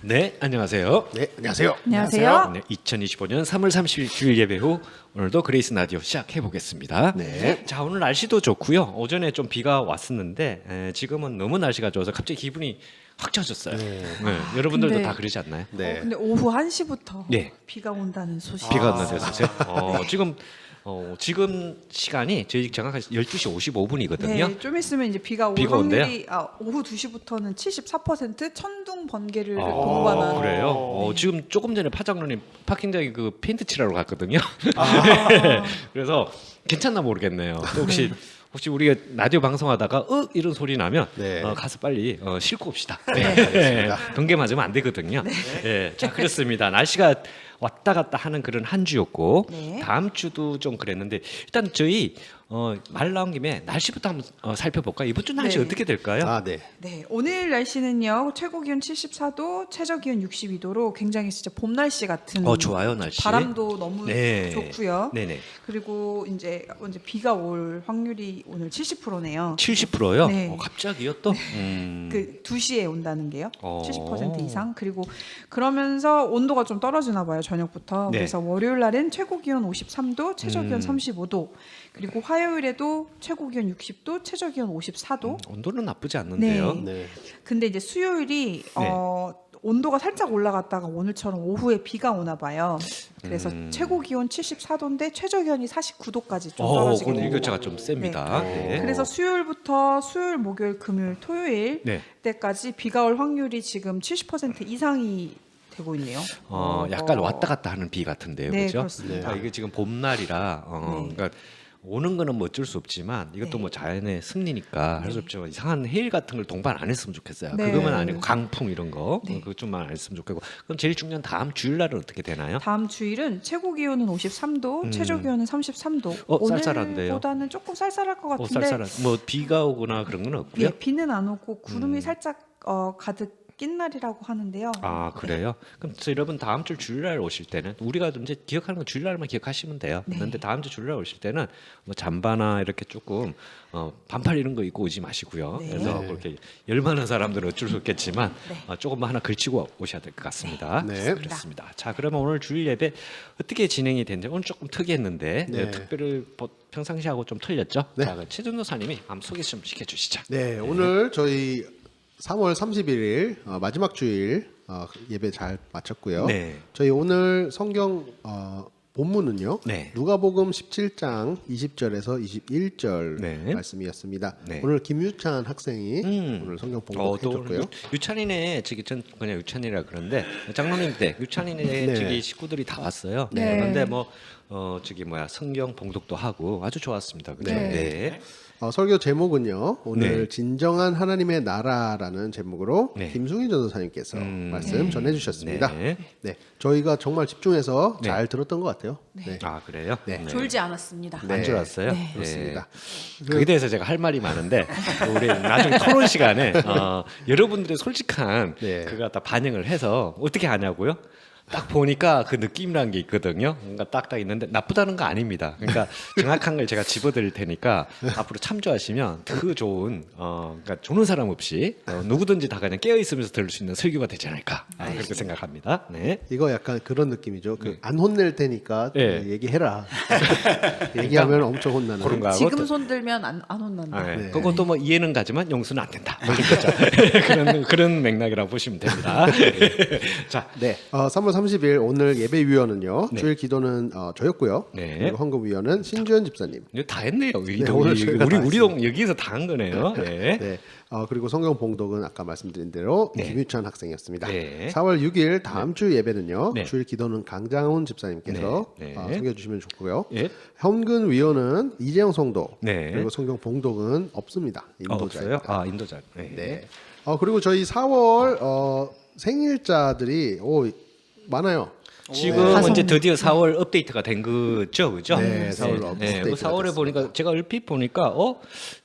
네, 안녕하세요. 네, 안녕하세요. 안녕하세요. 네, 2025년 3월 30일 주일 예배 후 오늘도 그레이스 라디오 시작해 보겠습니다. 네. 자, 오늘 날씨도 좋고요. 오전에 좀 비가 왔었는데 지금은 너무 날씨가 좋아서 갑자기 기분이 확 좋아졌어요. 네, 여러분들도 근데- 다 그러지 않나요? 네. 근데 오후 1시부터 네. 비가 온다는 소식. 비가 왔는데 사실 지금 시간이 저희 정확하게 12시 55분이거든요. 네, 좀 있으면 이제 비가 올 비가 온대요? 확률이 오후 2시부터는 74% 천둥 번개를 아, 동반한. 그래요? 지금 조금 전에 파장로님 파킹장에 그 페인트 칠하러 갔거든요. 그래서 괜찮나 모르겠네요. 또 혹시 우리가 라디오 방송하다가 이런 소리 나면 네. 가서 빨리 싣고 옵시다. 네. 번개 맞으면 안 되거든요. 네. 자, 그렇습니다. 날씨가 왔다 갔다 하는 그런 한 주였고 네. 다음 주도 좀 그랬는데 일단 저희 말 나온 김에 날씨부터 한번 살펴볼까요? 이번 주 날씨 네. 어떻게 될까요? 아, 네. 네, 오늘 날씨는요. 최고 기온 74도, 최저 기온 62도로 굉장히 진짜 봄 날씨 같은. 좋아요, 날씨. 바람도 너무 네. 좋고요. 네네. 그리고 이제 비가 올 확률이 오늘 70%네요. 70%요? 네. 갑자기요 또? 그 2시에 온다는 게요. 어. 70% 이상. 그리고 그러면서 온도가 좀 떨어지나 봐요. 저녁부터. 네. 그래서 월요일 날은 최고 기온 53도, 최저 기온 35도. 그리고 화요일에도 최고 기온 60도, 최저 기온 54도. 온도는 나쁘지 않는데요. 네. 근데 이제 수요일이 네. 온도가 살짝 올라갔다가 오늘처럼 오후에 비가 오나 봐요. 그래서 최고 기온 74도인데 최저 기온이 49도까지 좀 떨어지게 그건 됩니다. 일교차가 좀 셉니다. 네. 그래서 수요일부터 수요일, 목요일, 금요일, 토요일 네. 때까지 비가 올 확률이 지금 70% 이상이 되고 있네요. 약간 왔다 갔다 하는 비 같은데요, 네, 그렇죠? 그렇습니다. 이게 지금 봄날이라 네. 그러니까 오는 거는 뭐 어쩔 수 없지만 이것도 네. 뭐 자연의 섭리니까 할 수 없지만 이상한 해일 같은 걸 동반 안 했으면 좋겠어요. 네. 그거만 아니고 강풍 이런 거 네. 그것 좀만 안 했으면 좋겠고. 그럼 제일 중요한 다음 주일날은 어떻게 되나요? 다음 주일은 최고 기온은 53도, 최저 기온은 33도. 쌀쌀한데요? 오늘보다는 조금 쌀쌀할 것 같은데 쌀쌀한 뭐 비가 오거나 그런 건 없고요. 예, 비는 안 오고 구름이 살짝 가득 낀 날이라고 하는데요. 아, 그래요? 그럼 여러분 다음 주 주일날 오실 때는 우리가 이제 기억하는 건 주일날만 기억하시면 돼요. 네. 그런데 다음 주 주일날 오실 때는 뭐 잠바나 이렇게 조금 반팔 이런 거 입고 오지 마시고요. 네. 그래서 그렇게 열 많은 사람들은 어쩔 수 없겠지만 조금만 하나 걸치고 오셔야 될 것 같습니다. 네. 그렇습니다. 자, 그러면 오늘 주일 예배 어떻게 진행이 되는지 오늘 조금 특이했는데 네. 특별히 평상시하고 좀 틀렸죠? 네. 자, 최준도사님이 한번 소개 좀 시켜주시죠. 네, 오늘 저희 3월 31일 마지막 주일 예배 잘 마쳤고요. 네. 저희 오늘 성경 본문은요. 네. 누가복음 17장 20절에서 21절 네. 말씀이었습니다. 네. 오늘 김유찬 학생이 오늘 성경 봉독해 또 줬고요. 유찬이네 전 그냥 유찬이라 그러는데 장로님 때 유찬이네 네. 저기 식구들이 다 왔어요. 네. 그런데 성경 봉독도 하고 아주 좋았습니다. 그죠? 네. 네. 설교 제목은요. 오늘 네. 진정한 하나님의 나라라는 제목으로 네. 김승희 전도사님께서 말씀 전해 주셨습니다. 네. 네. 저희가 정말 집중해서 네. 잘 들었던 것 같아요. 네. 아, 그래요? 네. 졸지 않았습니다. 네. 안 좋았어요? 네. 그렇습니다. 그에 대해서 제가 할 말이 많은데 우리 나중에 토론 시간에 여러분들의 솔직한 네. 그거 다 반영을 해서 어떻게 하냐고요? 딱 보니까 그 느낌이라는 게 있거든요. 뭔가 딱딱 있는데 나쁘다는 거 아닙니다. 그러니까 정확한 걸 제가 집어드릴 테니까 앞으로 참조하시면 그 좋은 그러니까 조는 사람 없이 누구든지 다 그냥 깨어 있으면서 들을 수 있는 설교가 되지 않을까 그렇게 생각합니다. 네. 이거 약간 그런 느낌이죠. 안 혼낼 테니까 네. 얘기해라. 얘기하면 엄청 혼나는. 그런 거하고 지금 또- 손 들면 안 혼난다. 네. 네. 그것도 뭐 이해는 가지만 용서는 안 된다. 뭐 이런 거죠. 그런 맥락이라고 보시면 됩니다. 자, 네. 3월 30일 오늘 예배 위원은요. 네. 주일 기도는 저였고요. 네. 그리고 헌금 위원은 신주현 집사님. 이거 다 했네요. 오늘 저희가 다 우리 여기서 다 한 거네요. 네. 네. 그리고 성경 봉독은 아까 말씀드린 대로 네. 김유찬 학생이었습니다. 네. 4월 6일 다음 주 예배는요. 네. 주일 기도는 강장훈 집사님께서 네. 네. 섬겨주시면 좋고요. 예. 헌금 위원은 이재영 성도. 네. 그리고 성경 봉독은 없습니다. 없어요? 인도자입니다. 인도자. 네. 네. 그리고 저희 4월 생일자들이 많아요. 지금 다섯 이제 명. 드디어 4월 업데이트가 된 거죠, 그죠? 네, 4월 업데이트가 그 4월에 됐습니다. 보니까 제가 얼핏 보니까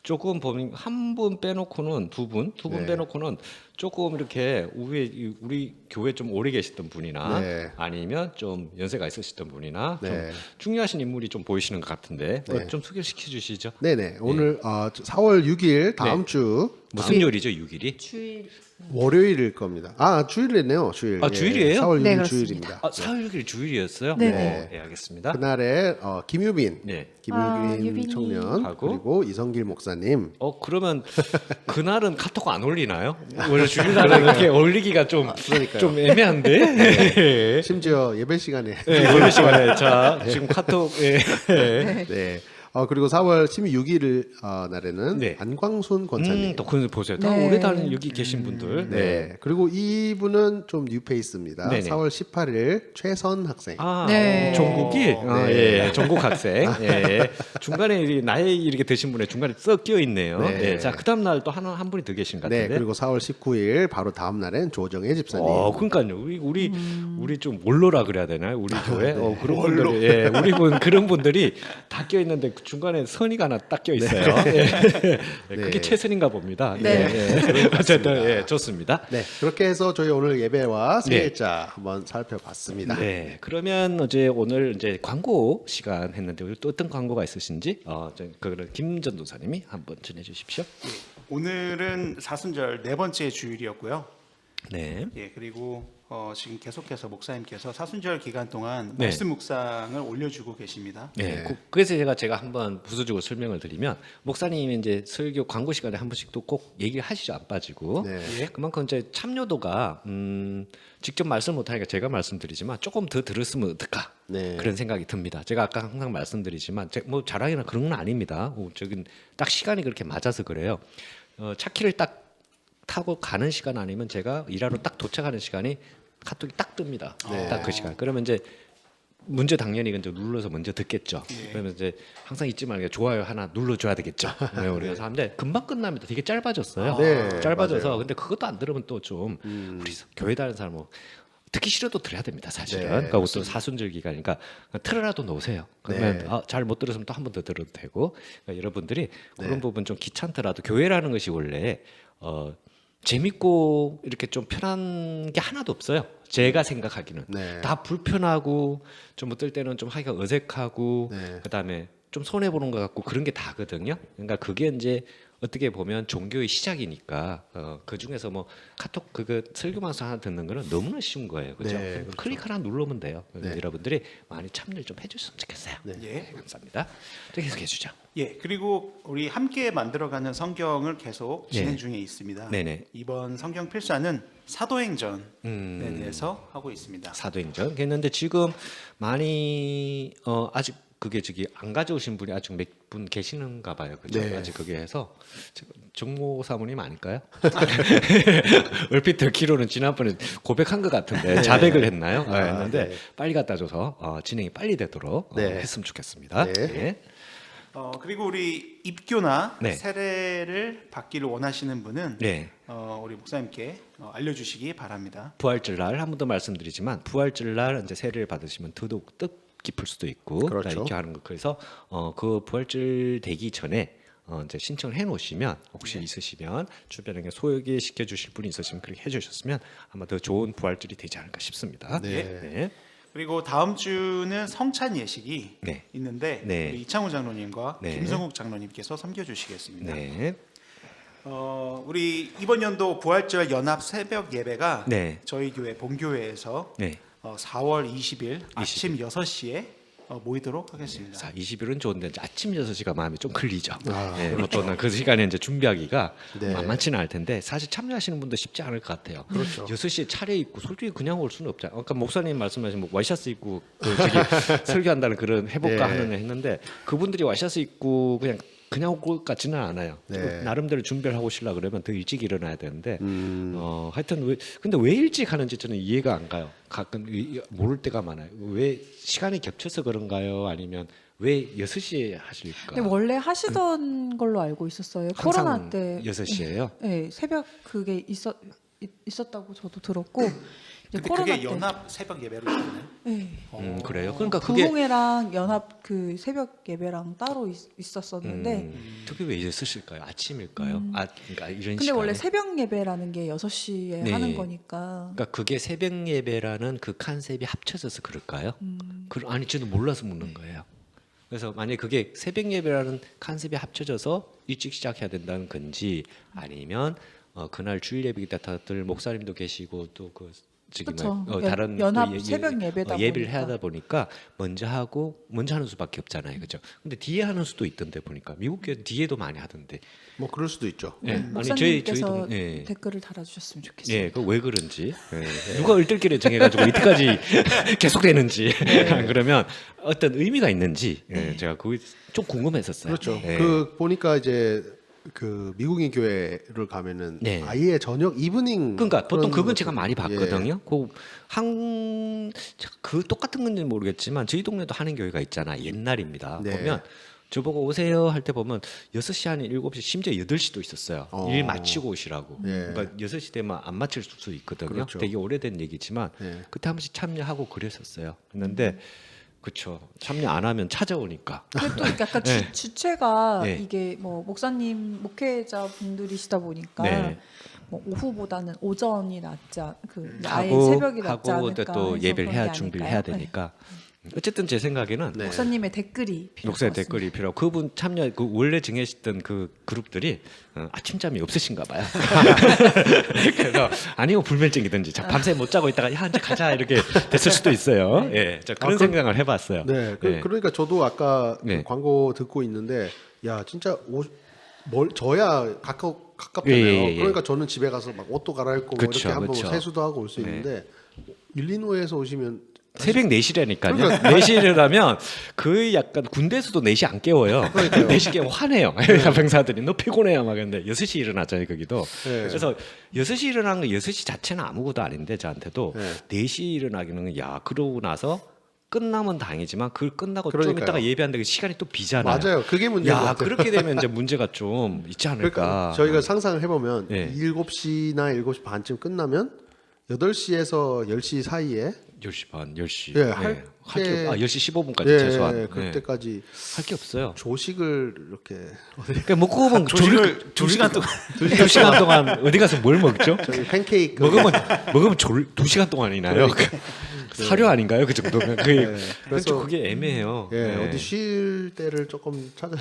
조금 보니 한 분 빼놓고는 두 분 네. 빼놓고는 조금 이렇게 우리 교회 좀 오래 계셨던 분이나 네. 아니면 좀 연세가 있으셨던 분이나 좀 네. 중요하신 인물이 좀 보이시는 것 같은데 그거 네. 좀 소개시켜 주시죠. 네네. 오늘 4월 6일 다음 네. 주 무슨 요일이죠, 6일이? 주일 월요일일 겁니다. 주일이네요. 주일. 아, 주일이에요? 4월 6일 네, 그렇습니다. 주일입니다. 아, 4월 6일 주일이었어요? 네네. 네, 알겠습니다. 그날에 김유빈, 네. 유빈이 청년 하고? 그리고 이성길 목사님. 그러면 그날은 카톡 안 올리나요? 원래 주일날은 이렇게 올리기가 좀 그러니까요. 좀 애매한데. 네. 심지어 예배 시간에. 예배 시간에 자 지금 카톡 예. 네. 그리고 4월 16일 날에는 네. 안광순 권사님. 또 그걸 보세요. 다 네. 오래 다니는 여기 계신 분들. 네. 그리고 이분은 좀 뉴페이스입니다. 네네. 4월 18일 최선 학생. 네. 종국이 네. 예, 종국 학생. 예. 중간에 나이 이렇게 드신 분의 중간에 썩 끼어 있네요. 네. 예. 자 그다음 날 또 한 분이 더 계신 것 네. 같은데. 그리고 4월 19일 바로 다음 날엔 조정혜 집사님. 그러니까요. 우리 좀 몰로라 그래야 되나요? 우리 교회 그런 분들이 예, 그런 분들이 다 끼어 있는데 그 중간에 선이가 하나 딱 끼어 있어요. 예. 예, 그게 네. 최선인가 봅니다. 네. 예. 어쨌든 예, 좋습니다. 네. 그렇게 해서 저희 오늘 예배와 새일자 한번 살펴봤습니다. 네, 그러면 오늘 이제 광고 시간 했는데 우리 또 어떤 광고가 있으신지 그거를 김 전도사님이 한번 전해주십시오. 오늘은 사순절 네 번째 주일이었고요. 네, 예, 그리고 지금 계속해서 목사님께서 사순절 기간 동안 네. 말씀 묵상을 올려주고 계십니다. 네. 그래서 제가 한번 부수적으로 설명을 드리면 목사님이 이제 설교 광고 시간에 한 번씩 또 꼭 얘기를 하시죠, 안 빠지고. 네. 예. 그만큼 이제 참여도가 직접 말씀 못하니까 제가 말씀드리지만 조금 더 들었으면 어떨까 네. 그런 생각이 듭니다. 제가 아까 항상 말씀드리지만 뭐 자랑이나 그런 건 아닙니다. 저긴 딱 시간이 그렇게 맞아서 그래요. 차키를 딱 타고 가는 시간 아니면 제가 일하러 딱 도착하는 시간이 카톡이 딱 뜹니다. 네. 딱 그 시간. 그러면 이제 먼저 당연히 이제 눌러서 먼저 듣겠죠. 그러면 이제 항상 잊지 말고 좋아요 하나 눌러줘야 되겠죠. 네, 우리가 하는데 금방 끝납니다. 되게 짧아졌어요. 네, 짧아져서 맞아요. 근데 그것도 안 들으면 또 좀 우리 교회 다니는 사람 뭐 듣기 싫어도 들어야 됩니다. 사실은. 네, 그러니까 또 사순절 기간이니까 틀어라도 놓으세요. 그러면 네. 잘 못 들었으면 또 한 번 더 들어도 되고 그러니까 여러분들이 네. 그런 부분 좀 귀찮더라도 교회라는 것이 원래 재밌고 이렇게 좀 편한 게 하나도 없어요. 제가 생각하기는 네. 다 불편하고 좀 어떨 때는 좀 하기가 어색하고 네. 그다음에 좀 손해 보는 것 같고 그런 게 다거든요. 그러니까 그게 이제 어떻게 보면 종교의 시작이니까 그 중에서 뭐 카톡 그거 설교 방송 하나 듣는 거는 너무나 쉬운 거예요. 그렇죠? 네, 그렇죠. 클릭 하나 누르면 돼요. 네. 여러분들이 많이 참여를 좀 해주셨으면 좋겠어요. 네. 예. 감사합니다. 계속 해주죠. 예, 그리고 우리 함께 만들어가는 성경을 계속 진행 네. 중에 있습니다. 네네. 이번 성경 필사는 사도행전에 음. 대해서 하고 있습니다. 사도행전 했는데 지금 많이 아직 그게 안 가져오신 분이 아직 몇 분 계시는가 봐요. 그죠? 네. 아직 그게 해서 정모 사모님 아닐까요? 얼핏 듣기로는 지난번에 고백한 것 같은데 자백을 했나요? 했는데 네. 빨리 갖다 줘서 진행이 빨리 되도록 네. 했으면 좋겠습니다. 네. 예. 그리고 우리 입교나 네. 세례를 받기를 원하시는 분은 네. 우리 목사님께 알려주시기 바랍니다. 부활절날 한 번 더 말씀드리지만 부활절날 이제 세례를 받으시면 더더욱 뜻깊을 수도 있고 그렇죠. 이렇게 하는 거 그래서 그 부활절 되기 전에 이제 신청을 해놓으시면 혹시 있으시면 주변에 소개 시켜 주실 분이 있으시면 그렇게 해주셨으면 아마 더 좋은 부활절이 되지 않을까 싶습니다. 네. 네. 그리고 다음 주는 성찬 예식이 네. 있는데 네. 우리 이창우 장로님과 네. 김성국 장로님께서 섬겨주시겠습니다. 네. 우리 이번 연도 부활절 연합 새벽 예배가 네. 저희 교회 본교회에서 네. 4월 20일 아침 6시에 모이도록 하겠습니다. 자, 20일은 좋은데 이제 아침 6시가 마음이 좀 걸리죠. 아, 네, 어떤 그 시간에 이제 준비하기가 네. 만만치는 않을 텐데 사실 참여하시는 분도 쉽지 않을 것 같아요. 그렇죠. 6시에 차례 입고 솔직히 그냥 올 수는 없잖아요. 아까 목사님 말씀하신 뭐 와이셔츠 입고 설교한다는 그런 해볼까 네. 하는 애 했는데 그분들이 와이셔츠 입고 그냥 올 것 같지는 않아요. 네. 나름대로 준비를 하고 오시려 그러면 더 일찍 일어나야 되는데 하여튼 근데 왜 일찍 하는지 저는 이해가 안 가요. 가끔 모를 때가 많아요. 왜 시간이 겹쳐서 그런가요? 아니면 왜 6시에 하실까? 근데 원래 하시던 걸로 알고 있었어요. 항상 코로나 때 6시예요? 네, 새벽 그게 있었다고 저도 들었고 이제 근데 코로나 그게 때. 연합 새벽 예배로 있나요? 네. 그래요. 그러니까 그게 부흥회랑 연합 그 새벽 예배랑 따로 있었었는데 그게 왜 이제 쓰실까요? 아침일까요? 그러니까 이런 근데 시간에. 원래 새벽 예배라는 게 6시에 네. 하는 거니까 그러니까 그게 새벽 예배라는 그 컨셉이 합쳐져서 그럴까요? 아니 저는 몰라서 묻는 거예요. 그래서 만약에 그게 새벽 예배라는 컨셉이 합쳐져서 일찍 시작해야 된다는 건지 아니면 그날 주일 예배기 때 다들 목사님도 계시고 또 그 저기 그쵸. 다른 연합 또 새벽 예배다 예배를 보니까. 하다 보니까 먼저 하는 수밖에 없잖아요, 그죠? 근데 뒤에 하는 수도 있던데 보니까 미국 교회 뒤에도 많이 하던데. 뭐 그럴 수도 있죠. 예. 아니 목사님께서 예. 댓글을 달아주셨으면 좋겠어요. 예, 그 왜 그런지 누가 얼떨결에 정해가지고 이때까지 계속되는지 그러면 어떤 의미가 있는지 제가 그게 좀 궁금했었어요. 그렇죠. 예. 그 보니까 이제 그 미국인 교회를 가면은 네. 아예 저녁 이브닝 그러니까 보통 그런 그건 것들. 제가 많이 봤거든요. 그 똑같은 건지는 모르겠지만 저희 동네도 하는 교회가 있잖아. 옛날입니다. 네. 보면 저보고 오세요 할 때 보면 6시 아닌 7시 심지어 8시도 있었어요. 일 마치고 오시라고. 네. 그러니까 6시 되면 안 마칠 수 있거든요. 그렇죠. 되게 오래된 얘기지만 네. 그때 한 번씩 참여하고 그랬었어요. 그런데 그렇죠. 참여 안 하면 찾아오니까. 근데 또 약간 네. 주체가 네. 이게 뭐 목사님 목회자 분들이시다 보니까 네. 뭐 오후보다는 오전이 낫지 그 아예 하고 새벽이 낫지 하고 않을까 또 해서 예배를 그런 해야 게 준비를 아닐까요? 해야 네. 되니까. 어쨌든 제 생각에는 네. 목사님의 댓글이 필요할 목사의 것 같습니다. 댓글이 필요. 그분 참여 그 원래 정했던 그 그룹들이 아침잠이 없으신가 봐요. 그래서 아니면 불면증이든지 밤새 못 자고 있다가 야 이제 가자 이렇게 됐을 수도 있어요. 예, 저 그런 생각을 해봤어요. 네, 예. 그러니까 저도 아까 네. 그 광고 듣고 있는데 야 진짜 저야 가깝잖아요. 예. 그러니까 저는 집에 가서 막 옷도 갈아입고 뭐 그쵸, 이렇게 한번 그쵸. 세수도 하고 올 수 네. 있는데 일리노이에서 오시면 새벽 4시라니까요. 4시에 일어나면 거의 약간 군대에서도 4시 안 깨워요. 4시 깨면 화내요. 병사들이 너 피곤해요 막 근데 6시 일어나잖아요 거기도. 네. 그래서 6시 일어나는 거 6시 자체는 아무것도 아닌데 저한테도 네. 4시 일어나기는 야 그러고 나서 끝나면 다행이지만 그걸 끝나고 좀 그러니까요. 있다가 예배하는데 시간이 또 비잖아요. 맞아요. 그게 문제인 것 야 같아요. 그렇게 되면 이제 문제가 좀 있지 않을까. 그러니까 저희가 상상을 해보면 네. 7시나 7시 반쯤 끝나면 8시에서 10시 사이에 10시 반, 10시. 예, 할 게- 10시 15분까지 예, 최소한. 그때까지 할 게 없어요. 조식을 이렇게 그러니까 먹고 보면 조식을 2시간 동안 2시간 동안 어디 가서 뭘 먹죠? 저희 팬케이크 먹으면 2시간 동안이나요? 사료 아닌가요? 그 정도면. 그래서 그래서 그게 애매해요. 예, 네. 어디 쉴 때를 조금 찾아.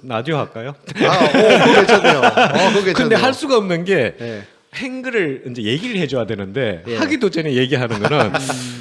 라디오 할까요? 그거 괜찮네요. 그거 괜찮네요. 근데 할 수가 없는 게 예. 행글을 이제 얘기를 해줘야 되는데 예. 하기도 전에 얘기하는 거는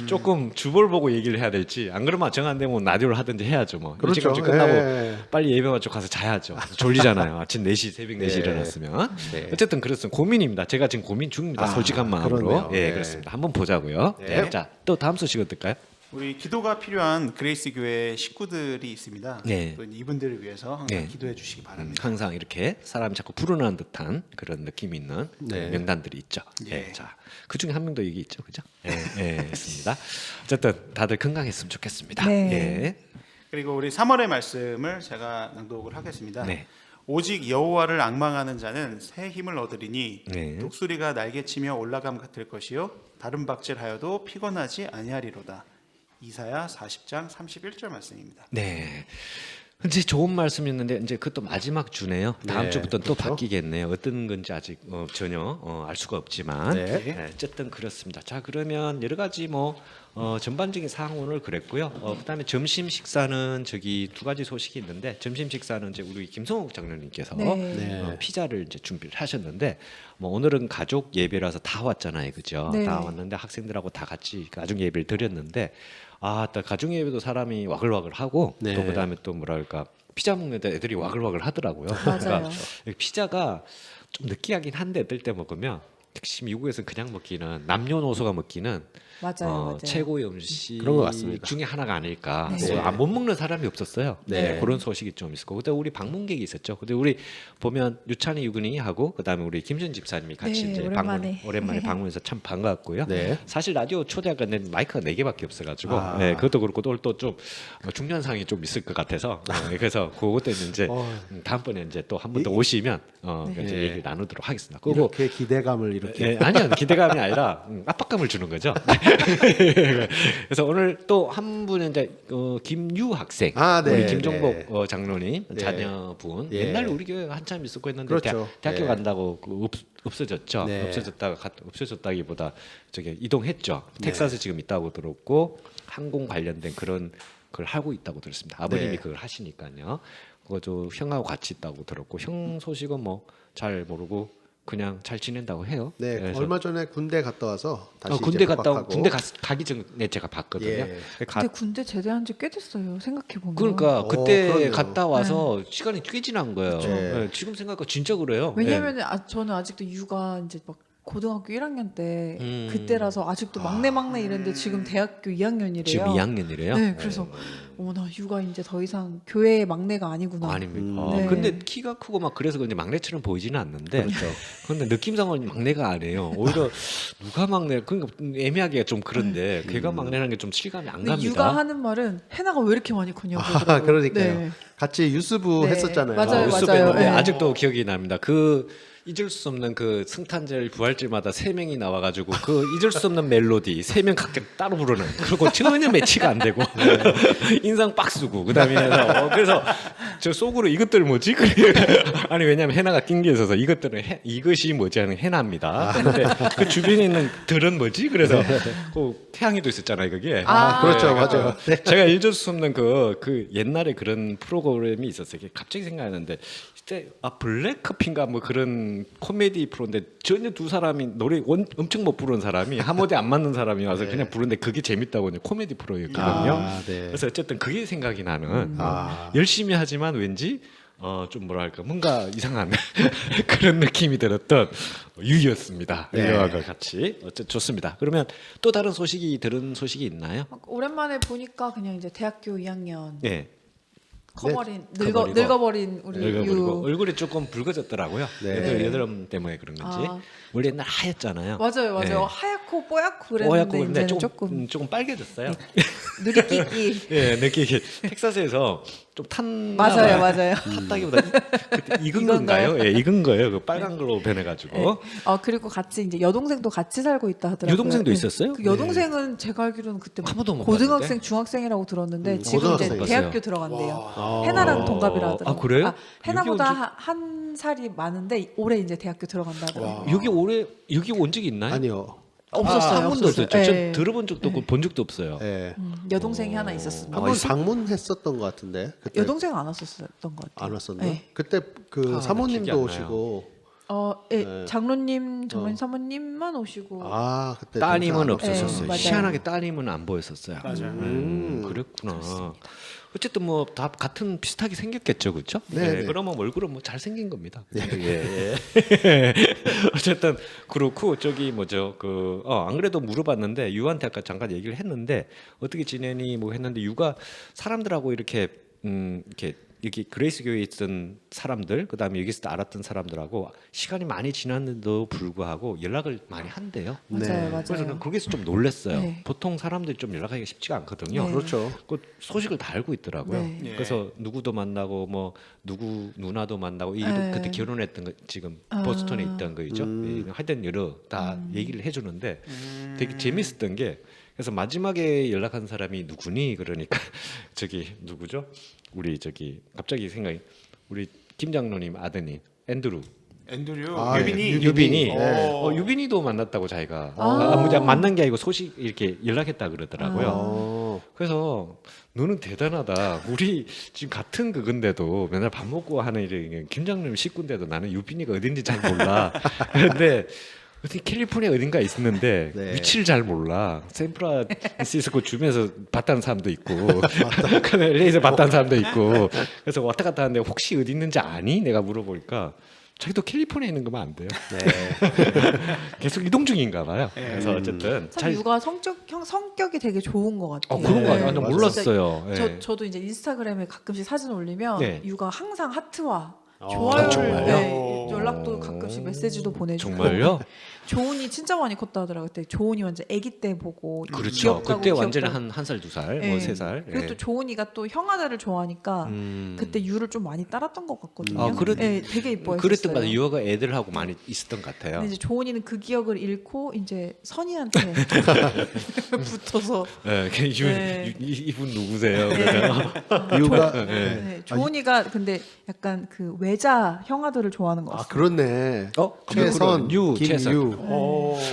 조금 주볼 보고 얘기를 해야 될지 안 그러면 정 안 되면 라디오를 하든지 해야죠 뭐. 그렇죠. 일찌감치 끝나고 예. 빨리 예배 마치고 가서 자야죠. 졸리잖아요. 아침 4시 새벽 4시 예. 일어났으면. 네. 어쨌든 그렇습니다. 고민입니다. 제가 지금 고민 중입니다. 솔직한 마음으로. 그러네요. 예, 네. 그렇습니다. 한번 보자고요. 네. 네. 자, 또 다음 소식 어떨까요? 우리 기도가 필요한 그레이스 교회 식구들이 있습니다. 네. 이분들을 위해서 항상 네. 기도해 주시기 바랍니다. 항상 이렇게 사람이 자꾸 불어나는 듯한 그런 느낌이 있는 네. 명단들이 있죠. 예. 예. 자, 그 중에 한 명도 여기 있죠, 그죠? 예, 예, 있습니다. 어쨌든 다들 건강했으면 좋겠습니다. 네. 예. 그리고 우리 3월의 말씀을 제가 낭독을 하겠습니다. 네. 오직 여호와를 앙망하는 자는 새 힘을 얻으리니 네. 독수리가 날개치며 올라감 같을 것이요 다른 박질하여도 피곤하지 아니하리로다. 이사야 40장 31절 말씀입니다. 네. 이제 좋은 말씀이었는데 이제 그것도 마지막 주네요. 다음 네, 주부터는 또 그렇죠. 바뀌겠네요. 어떤 건지 아직 전혀 알 수가 없지만 네. 네, 어쨌든 그렇습니다. 자 그러면 여러 가지 뭐 전반적인 사항 오늘 그랬고요. 그다음에 점심 식사는 저기 두 가지 소식이 있는데 점심 식사는 이제 우리 김성욱 장로님께서 네. 네. 피자를 이제 준비를 하셨는데 뭐 오늘은 가족 예배라서 다 왔잖아요, 그죠? 네. 다 왔는데 학생들하고 다 같이 가족 예배를 드렸는데 또 가족 예배도 사람이 와글와글 하고 네. 또 그다음에 또 뭐랄까 피자 먹는데 애들이 와글와글 하더라고요. 맞아요. 피자가 좀 느끼하긴 한데 어떨 때 먹으면 특히 미국에서는 그냥 먹기는 남녀노소가 먹기는 맞아요. 최고의 음식 그런 것 같습니다. 중에 하나가 아닐까. 네. 못 먹는 사람이 없었어요. 네. 그런 소식이 좀 있었고, 그때 우리 방문객이 있었죠. 근데 우리 보면 유찬이 유근이 하고 그다음에 우리 김준 집사님이 같이 네, 이제 오랜만에. 오랜만에 방문해서 참 반가웠고요. 네. 사실 라디오 초대하가 마이크가 4개밖에 없어가지고 아. 네, 그것도 그렇고 또 좀 중요한 사항이 좀 있을 것 같아서 그래서 그것도 이제 다음번에 이제 또 한 번 더 오시면 이제 네. 얘기를 나누도록 하겠습니다. 그리고 이렇게 기대감을 이렇게. 예, 아니요 기대감이 아니라 압박감을 주는 거죠. 그래서 오늘 또 한 분은 이제 김유 학생, 아, 네, 우리 김종복 네. 장로님 네. 자녀분 예. 옛날 우리 교회 한참 있었고 했는데 그렇죠. 대학교 네. 간다고 없어졌죠. 네. 없어졌다기보다 저기 이동했죠. 텍사스 지금 있다고 들었고 항공 관련된 그런 걸 하고 있다고 들었습니다. 아버님이 네. 그걸 하시니까요. 그거 저 형하고 같이 있다고 들었고 형 소식은 뭐 잘 모르고 그냥 잘 지낸다고 해요. 네, 그래서 얼마 전에 군대 갔다 와서 다시 군대 이제 갔다 복학하고. 가기 전에 제가 봤거든요. 예. 근데 군대 제대한 지 꽤 됐어요. 생각해 보면. 그러니까 오, 그때 그러네요. 갔다 와서 시간이 꽤 지난 거예요. 그쵸. 예, 지금 생각하니까 진짜 그래요. 왜냐면 저는 아직도 육아 이제 막 고등학교 1학년 때 그때라서 아직도 막내 이랬는데 지금 대학교 2학년이래요. 지금 2학년이래요. 네, 그래서 어머나 육아 이제 더 이상 교회의 막내가 아니구나. 아닙니다. 네. 근데 키가 크고 막 그래서 그런지 막내처럼 보이지는 않는데. 그렇죠. 근데 느낌상은 막내가 아니에요. 오히려 누가 막내? 그러니까 애매하기가 좀 그런데 걔가 막내라는 게 좀 실감이 안 근데 갑니다. 육아하는 말은 해나가 왜 이렇게 많이 컸냐고 아, 그러더라고요. 그러니까요. 네. 같이 유스부 네, 했었잖아요. 맞아요, 뉴스 맞아요. 뵀는데 네. 아직도 기억이 납니다. 그 잊을 수 없는 그 승탄절 부활절마다 3명이 나와가지고 그 잊을 수 없는 멜로디 3명 각각 따로 부르는 그리고 전혀 매치가 안 되고 인상 빡 쓰고 그다음에 그래서 저 속으로 이것들 뭐지? 아니 왜냐면 해나가 낀 게 있어서 이것들은 이것이 뭐지 하는 해나입니다. 근데 그 주변에 있는 들은 뭐지? 그래서 그 태양이도 있었잖아요 그게. 아, 그렇죠, 네, 맞아요. 네. 제가 잊을 수 없는 그 옛날에 그런 프로그램이 있었어요. 이게 갑자기 생각나는데 그때 블랙커피인가 뭐 그런 코미디 프로인데 전혀 두 사람이 노래 엄청 못 부르는 사람이 하모데 안 맞는 사람이 와서 그냥 부르는데 그게 재밌다고 이제 코미디 프로였거든요. 아, 네. 그래서 어쨌든 그게 생각이 나는 아. 열심히 하지만 왠지 좀 뭐랄까 뭔가 이상한 그런 느낌이 들었던 유이였습니다. 네. 유아가 같이 어쨌든 좋습니다. 그러면 또 다른 들은 소식이 있나요? 오랜만에 보니까 그냥 이제 대학교 2학년 네. 커버린 커버리고. 늙어버린 우리 그리고 유. 얼굴이 조금 붉어졌더라고요. 네. 여드름 때문에 그런 건지. 아. 원래 옛날 하였잖아요. 맞아요. 네. 하얗고 뽀얗고 그랬는데 뽀얗고 그런데 이제는 조금 빨개졌어요. 누리끼기. 예, 느끼기 텍사스에서 좀 맞아요. 탔다기보다 그때 익은 이건가요? 건가요? 예, 익은 거예요. 그 빨간 걸로 변해가지고. 그리고 같이 이제 여동생도 같이 살고 있다 하더라고요. 여동생도 네. 있었어요? 그 여동생은 제가 알기로는 그때 한 번도 못 고등학생, 봤는데? 중학생이라고 들었는데 지금 이제 고등학생 대학교 봤어요. 들어간대요. 아. 해나랑 동갑이라 하더라고요. 아, 그래요? 해나보다 여기 한 살이 많은데 올해 이제 대학교 들어간다 하더라고요. 여기 온 적이 있나요? 아니요. 없었어요. 한 번도 없었어요. 없었죠. 전 네. 들어본 적도 없고 본 적도 없어요. 예. 여동생이 하나 있었습니다. 한번 있어? 방문했었던 것 같은데. 그때 여동생 안 왔었던 것 같아요. 안 왔었나? 네. 그때 그 아, 기억이 안 사모님도 나요. 오시고. 네. 장로님, 사모님만 오시고. 아, 그때 따님은 동생 안 네, 없었어요. 맞아요. 희한하게 따님은 안 보였었어요. 맞아요. 그랬구나. 어쨌든 뭐 다 같은 비슷하게 생겼겠죠, 그렇죠? 네, 네. 그러면 얼굴은 뭐 잘생긴 겁니다. 예. 어쨌든 그렇고 저기 뭐죠 안 그래도 물어봤는데 유한테 아까 잠깐 얘기를 했는데 어떻게 지내니 뭐 했는데 유가 사람들하고 이렇게 여기 그레이스 교회에 있던 사람들 그다음에 여기서 알았던 사람들하고 시간이 많이 지났는데도 불구하고 연락을 많이 한대요. 맞아요. 그래서 저는 맞아요. 거기서 좀 놀랐어요. 네. 보통 사람들이 좀 연락하기가 쉽지가 않거든요. 네. 그렇죠. 그 소식을 다 알고 있더라고요. 네. 예. 그래서 누구도 만나고 뭐 누구 누나도 만나고 네. 그때 결혼했던 거 지금 아. 보스턴에 있던 거죠. 예, 하여튼 여러 다 얘기를 해주는데 되게 재밌었던 게 그래서 마지막에 연락한 사람이 누구니 그러니까 저기 누구죠? 우리 저기 갑자기 생각이 우리 김 장로님 아드님 앤드루 앤드류 아, 유빈이 유빈이 네. 유빈이도 만났다고 자기가 아. 만난 게 아니고 소식 이렇게 연락했다 그러더라고요. 어. 그래서 너는 대단하다. 우리 지금 같은 그건데도 맨날 밥 먹고 하는 일이 김장님 식구인데도 나는 유빈이가 어딘지 잘 몰라. 근데 어디 캘리포니아 어딘가 있었는데 네. 위치를 잘 몰라. 샌프란시스코 주변에서 봤다는 사람도 있고, LA에서 봤다는 사람도 있고. 그래서 왔다 갔다 하는데 혹시 어디 있는지 아니? 내가 물어보니까 자기도 캘리포니아에 있는 거면 안 돼요. 네. 계속 이동 중인가 봐요. 네. 그래서 어쨌든 참 육아 성격이 되게 좋은 것 같아요. 그런 거 네, 완전 맞아요. 몰랐어요. 진짜 예. 저도 이제 인스타그램에 가끔씩 사진 올리면 네. 육아 항상 하트와 좋아요를 정말요? 네, 연락도 가끔씩 메시지도 보내주고 정말요? 조은이 진짜 많이 컸다 하더라고요. 그때 조은이 완전 아기 때 보고 그렇죠. 귀엽다고 그때 완전히 귀엽다고. 한 살, 두 살, 네. 뭐 세 살. 그리고 예. 또 조은이가 또 형아들을 좋아하니까 그때 유를 좀 많이 따랐던 것 같거든요. 아, 네, 되게 이뻐했어요. 그랬던 것 같아요. 유아가 애들하고 많이 있었던 것 같아요. 근데 이제 조은이는 그 기억을 잃고 이제 선이한테 붙어서 예, 네. 이분 누구세요? 이유가 네. 네, 조은이가 근데 약간 그 외자 형아들을 좋아하는 것 아 같아요. 그렇네. 어? 최선, 유, 최선. 김유.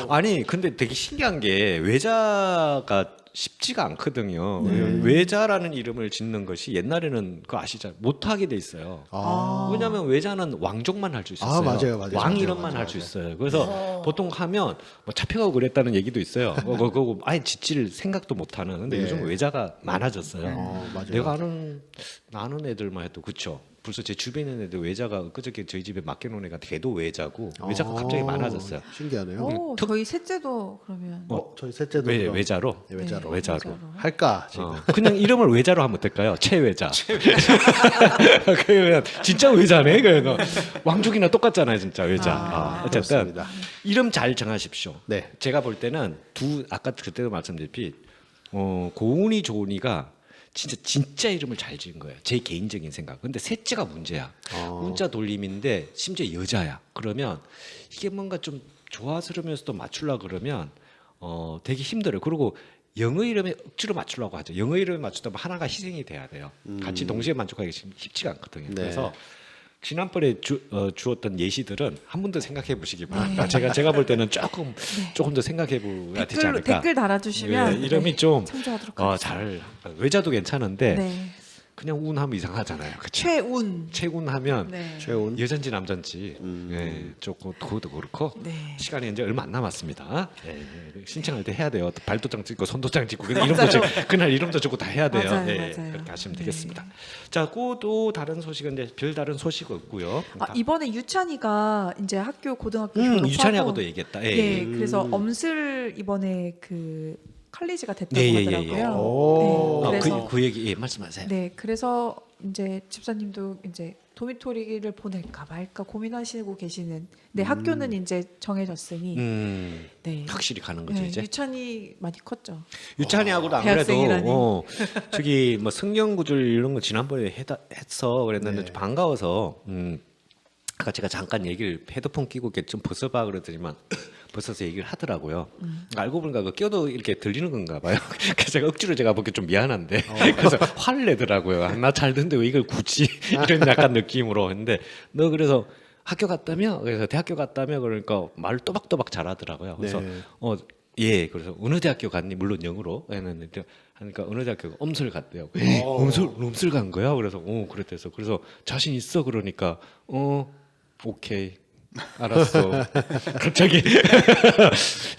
아니 근데 되게 신기한 게 외자가 쉽지가 않거든요. 외자라는 이름을 짓는 것이 옛날에는 그거 아시죠? 못하게 돼 있어요. 아. 왜냐하면 외자는 왕족만 할 수 있었어요. 아, 맞아요, 맞아요. 왕 맞아요, 이름만 맞아요, 할 수 있어요. 그래서 보통 하면 뭐 잡혀가고 그랬다는 얘기도 있어요. 그거 아예 짓질 생각도 못하는. 근데 네. 요즘 외자가 많아졌어요. 맞아요. 내가 아는 애들만 해도 그쵸. 벌써 제 주변에 있는 애들 외자가 그저께 저희 집에 맡겨놓은 애가 걔도 외자고 외자가 갑자기 많아졌어요. 신기하네요. 오, 저희 셋째도 그러면 저희 셋째도 왜 그럼 외자로? 네, 외자로. 네, 외자로. 할까 지금. 그냥 이름을 외자로 하면 어떨까요? 최외자. 그러면 진짜 외자네. 그래서 왕족이나 똑같잖아요, 진짜 외자. 어쨌든 그렇습니다. 이름 잘 정하십시오. 네. 제가 볼 때는 아까 그때도 말씀드렸듯이 고운이 조은이가 진짜 이름을 잘 지은 거예요. 제 개인적인 생각. 근데 셋째가 문제야. 문자 돌림인데 심지어 여자야. 그러면 이게 뭔가 좀 조화스러우면서도 맞추려 그러면 되게 힘들어요. 그리고 영어 이름에 억지로 맞추려고 하죠. 영어 이름에 맞추다 보면 하나가 희생이 돼야 돼요. 같이 동시에 만족하기 쉽지가 않거든요. 네. 그래서 지난번에 주었던 예시들은 한 번 더 생각해 보시기 바랍니다. 제가 볼 때는 조금 더 생각해 봐야 되지 않을까. 댓글 달아주시면 네, 이름이 네, 좀 참조하도록 하겠습니다. 외자도 괜찮은데 네. 그냥 운하면 이상하잖아요. 그쵸? 최운. 최운하면 네. 최운. 여잔지 남잔지 네, 조금 그것도 그렇고 네. 시간이 이제 얼마 안 남았습니다. 네, 신청할 때 해야 돼요. 발도장 찍고 손도장 찍고 이름도 찍고 그날 이름도 적고 다 해야 돼요. 맞아요, 네, 맞아요. 그렇게 하시면 네. 되겠습니다. 자, 또 다른 소식은 이제 별다른 소식 없고요. 이번에 유찬이가 이제 학교 고등학교 졸업하고 유찬이하고도 얘기했다. 예. 네, 그래서 엄슬 이번에 그 칼리지가 됐다고 예, 예, 예, 하더라고요. 예. 오. 네, 그래서 그 얘기 말씀하세요. 네, 그래서 이제 집사님도 이제 도미토리를 보낼까 말까 고민하시고 계시는. 네, 학교는 이제 정해졌으니 네. 확실히 가는 거죠 네, 이제. 유찬이 많이 컸죠. 유찬이하고도 안 그래도 대학생이라니. 저기 뭐 성경구절 이런 거 지난번에 했어 그랬는데 네. 좀 반가워서 아까 제가 잠깐 얘기를 헤드폰 끼고 이렇게 좀 벗어봐 그러더니만 벗어서 얘기를 하더라고요. 알고 보니까 그 껴도 이렇게 들리는 건가 봐요. 그래서 제가 억지로 제가 보기 좀 미안한데 그래서 화를 내더라고요. 나 잘 듣는데 왜 이걸 굳이 이런 약간 느낌으로 했는데 너 그래서 학교 갔다며? 그래서 대학교 갔다며? 그러니까 말을 또박또박 잘하더라고요. 그래서 네. 예, 그래서 어느 대학교 갔니? 물론 영어로 했는데 하니까 어느 대학교 엄슬 갔대요. 엄슬 간 거야? 그래서 그랬대서 그래서 자신 있어 그러니까 오케이. 알았어. 갑자기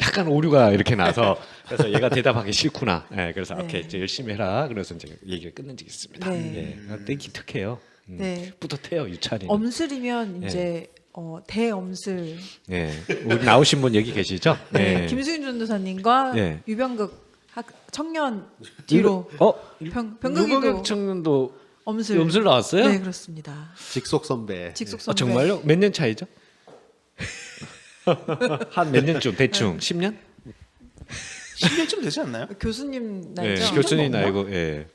약간 오류가 이렇게 나서 그래서 얘가 대답하기 싫구나. 예, 그래서 네. 오케이 이제 열심히 해라. 그래서 이제 얘기를 끝내주겠습니다. 네. 예, 되게 기특해요. 네. 뿌듯해요 유찬이. 엄슬이면 네. 이제 대엄슬. 예, 우리 나오신 분 여기 계시죠? 네. 예. 김수인 전도사님과 네. 유병극 청년 뒤로 병극이도 유병혁 청년도 엄슬. 엄슬 나왔어요? 네, 그렇습니다. 직속 선배. 직속 선배. 정말요? 몇 년 차이죠? 한 몇 년쯤 대충 10년? 10년쯤 되지 않나요? 교수님 네, 나이죠? 교수님 나이고 예.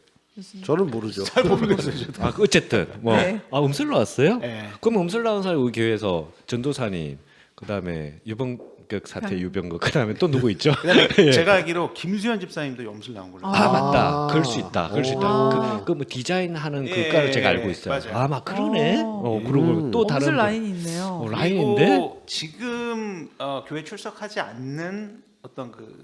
저는 모르죠. 잘 모르겠어요. 저도. 어쨌든 뭐 네. 음슬 나왔어요? 네. 그럼 음슬 나온 사람이 우리 교회에서 전도사님, 그다음에 유병극 사태 유병극, 그다음에 또 누구 있죠? 그다음에 예. 제가 알기로 김수현 집사님도 염술 나온 걸로. 아 맞다. 아. 그럴 수 있다. 그럴 수 있다. 아. 그 뭐 디자인하는 예, 그과를 제가 예, 알고 있어요. 맞아요. 아, 막 그러네. 그러고 또 다른 엄슬 분. 라인이 있네요. 라인인데. 그리고 지금 교회 출석하지 않는 어떤 그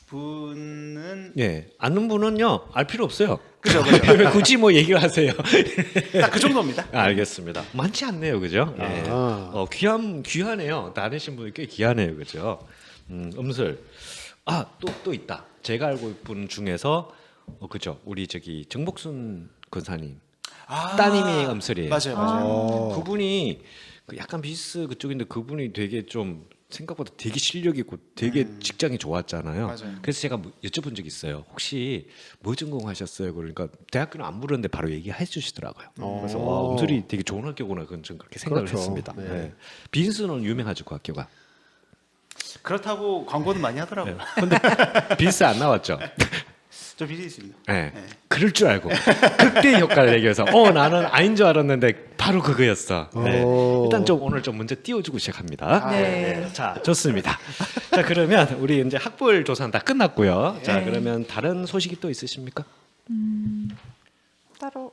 분은 예, 아는 분은요 알 필요 없어요. 그죠. 왜 굳이 뭐 얘기를 하세요? 딱 그 정도입니다. 알겠습니다. 많지 않네요, 그죠? 예. 아. 귀하네요. 다니신 분이 꽤 귀하네요, 그죠? 음슬. 또 있다. 제가 알고 있는 중에서 그죠? 우리 저기 정복순 권사님 따님이 음슬이에요. 맞아요. 그분이 그 약간 비스 그쪽인데 그분이 되게 좀 생각보다 되게 실력 있고 되게 직장이 좋았잖아요. 맞아요. 그래서 제가 여쭤본 적이 있어요. 혹시 뭐 전공하셨어요? 그러니까 대학교는 안 물었는데 바로 얘기해 주시더라고요. 그래서 와, 음술이 되게 좋은 학교구나 그건 좀 그렇게 생각을 그렇죠. 했습니다. 네. 네. 빈스는 유명하죠 그 학교가. 그렇다고 광고는 많이 하더라고요. 네. 근데 빈스 안 나왔죠. 저 비리 있습니다. 네. 네. 그럴 줄 알고 극대 효과를 얘기해서 나는 아닌 줄 알았는데 바로 그거였어. 네. 오. 일단 좀 오늘 좀 문제 띄워주고 시작합니다. 네. 자, 좋습니다. 자, 그러면 우리 이제 학벌 조사는 다 끝났고요. 자, 네. 그러면 다른 소식이 또 있으십니까? 따로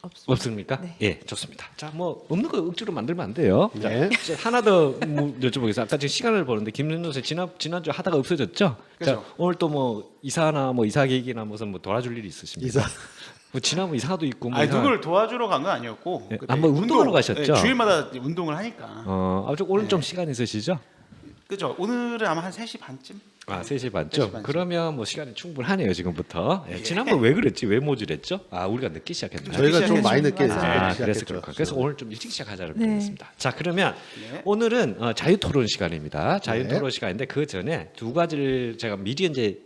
없습니다. 없습니까? 네. 예, 좋습니다. 자, 뭐 없는 거 억지로 만들면 안 돼요. 네. 자, 하나 더 여쭤보겠습니다. 아까 지금 시간을 보는데 김준호 선생 지난주 하다가 없어졌죠? 그죠. 자, 오늘 또 뭐 이사나 뭐 이사 계획이나 무슨 뭐 도와줄 일이 있으십니까? 이사 뭐 지난번 이사도 있고 뭐 아니 이사- 누구를 도와주러 간 건 아니었고 네, 그때 한번 운동하러 가셨죠? 네, 주일마다 운동을 하니까 오늘 좀 시간 있으시죠? 그죠. 오늘은 아마 한 3시 반쯤. 3시 반쯤? 3시 반쯤. 그러면 뭐 시간이 충분하네요 지금부터. 예, 지난번 왜 그랬지? 왜 모질했죠? 우리가 늦게 시작했나요? 저희가 좀 많이 시작했죠. 늦게 맞아요. 그래서 시작했죠. 그렇고 그래서 오늘 좀 일찍 시작하자고 네. 했습니다. 자 그러면 네. 오늘은 자유 토론 시간입니다. 자유 네. 토론 시간인데 그 전에 두 가지를 제가 미리 이제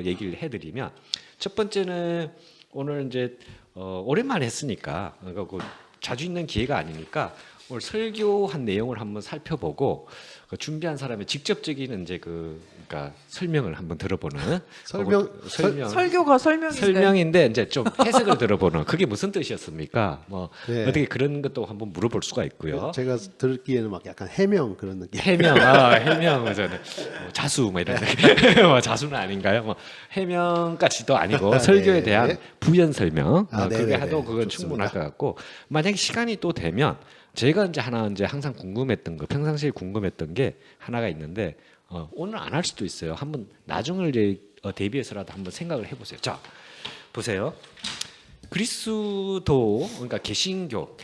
얘기를 해드리면 첫 번째는 오늘 이제 오랜만에 했으니까 그 자주 있는 기회가 아니니까 오늘 설교한 내용을 한번 살펴보고 그 준비한 사람의 직접적인 이제 그러니까 설명을 한번 들어보는 설명 설교가 설명인데. 설명인데 이제 좀 해석을 들어보는 그게 무슨 뜻이었습니까? 뭐 네. 어떻게 그런 것도 한번 물어볼 수가 있고요. 제가 들기에는 막 약간 해명 그런 느낌. 해명, 해명, 저는 뭐 자수 뭐 이런 느낌. 뭐 자수는 아닌가요? 뭐 해명까지도 아니고 설교에 대한 부연 설명. 그게 네네네. 하도 그건 좋습니다. 충분할 것 같고 만약에 시간이 또 되면 제가 이제 하나 이제 항상 궁금했던 거, 평상시에 궁금했던 게 하나가 있는데 오늘 안 할 수도 있어요. 한번 나중을 이제 대비해서라도 한번 생각을 해보세요. 자, 보세요. 그리스도 그러니까 개신교죠.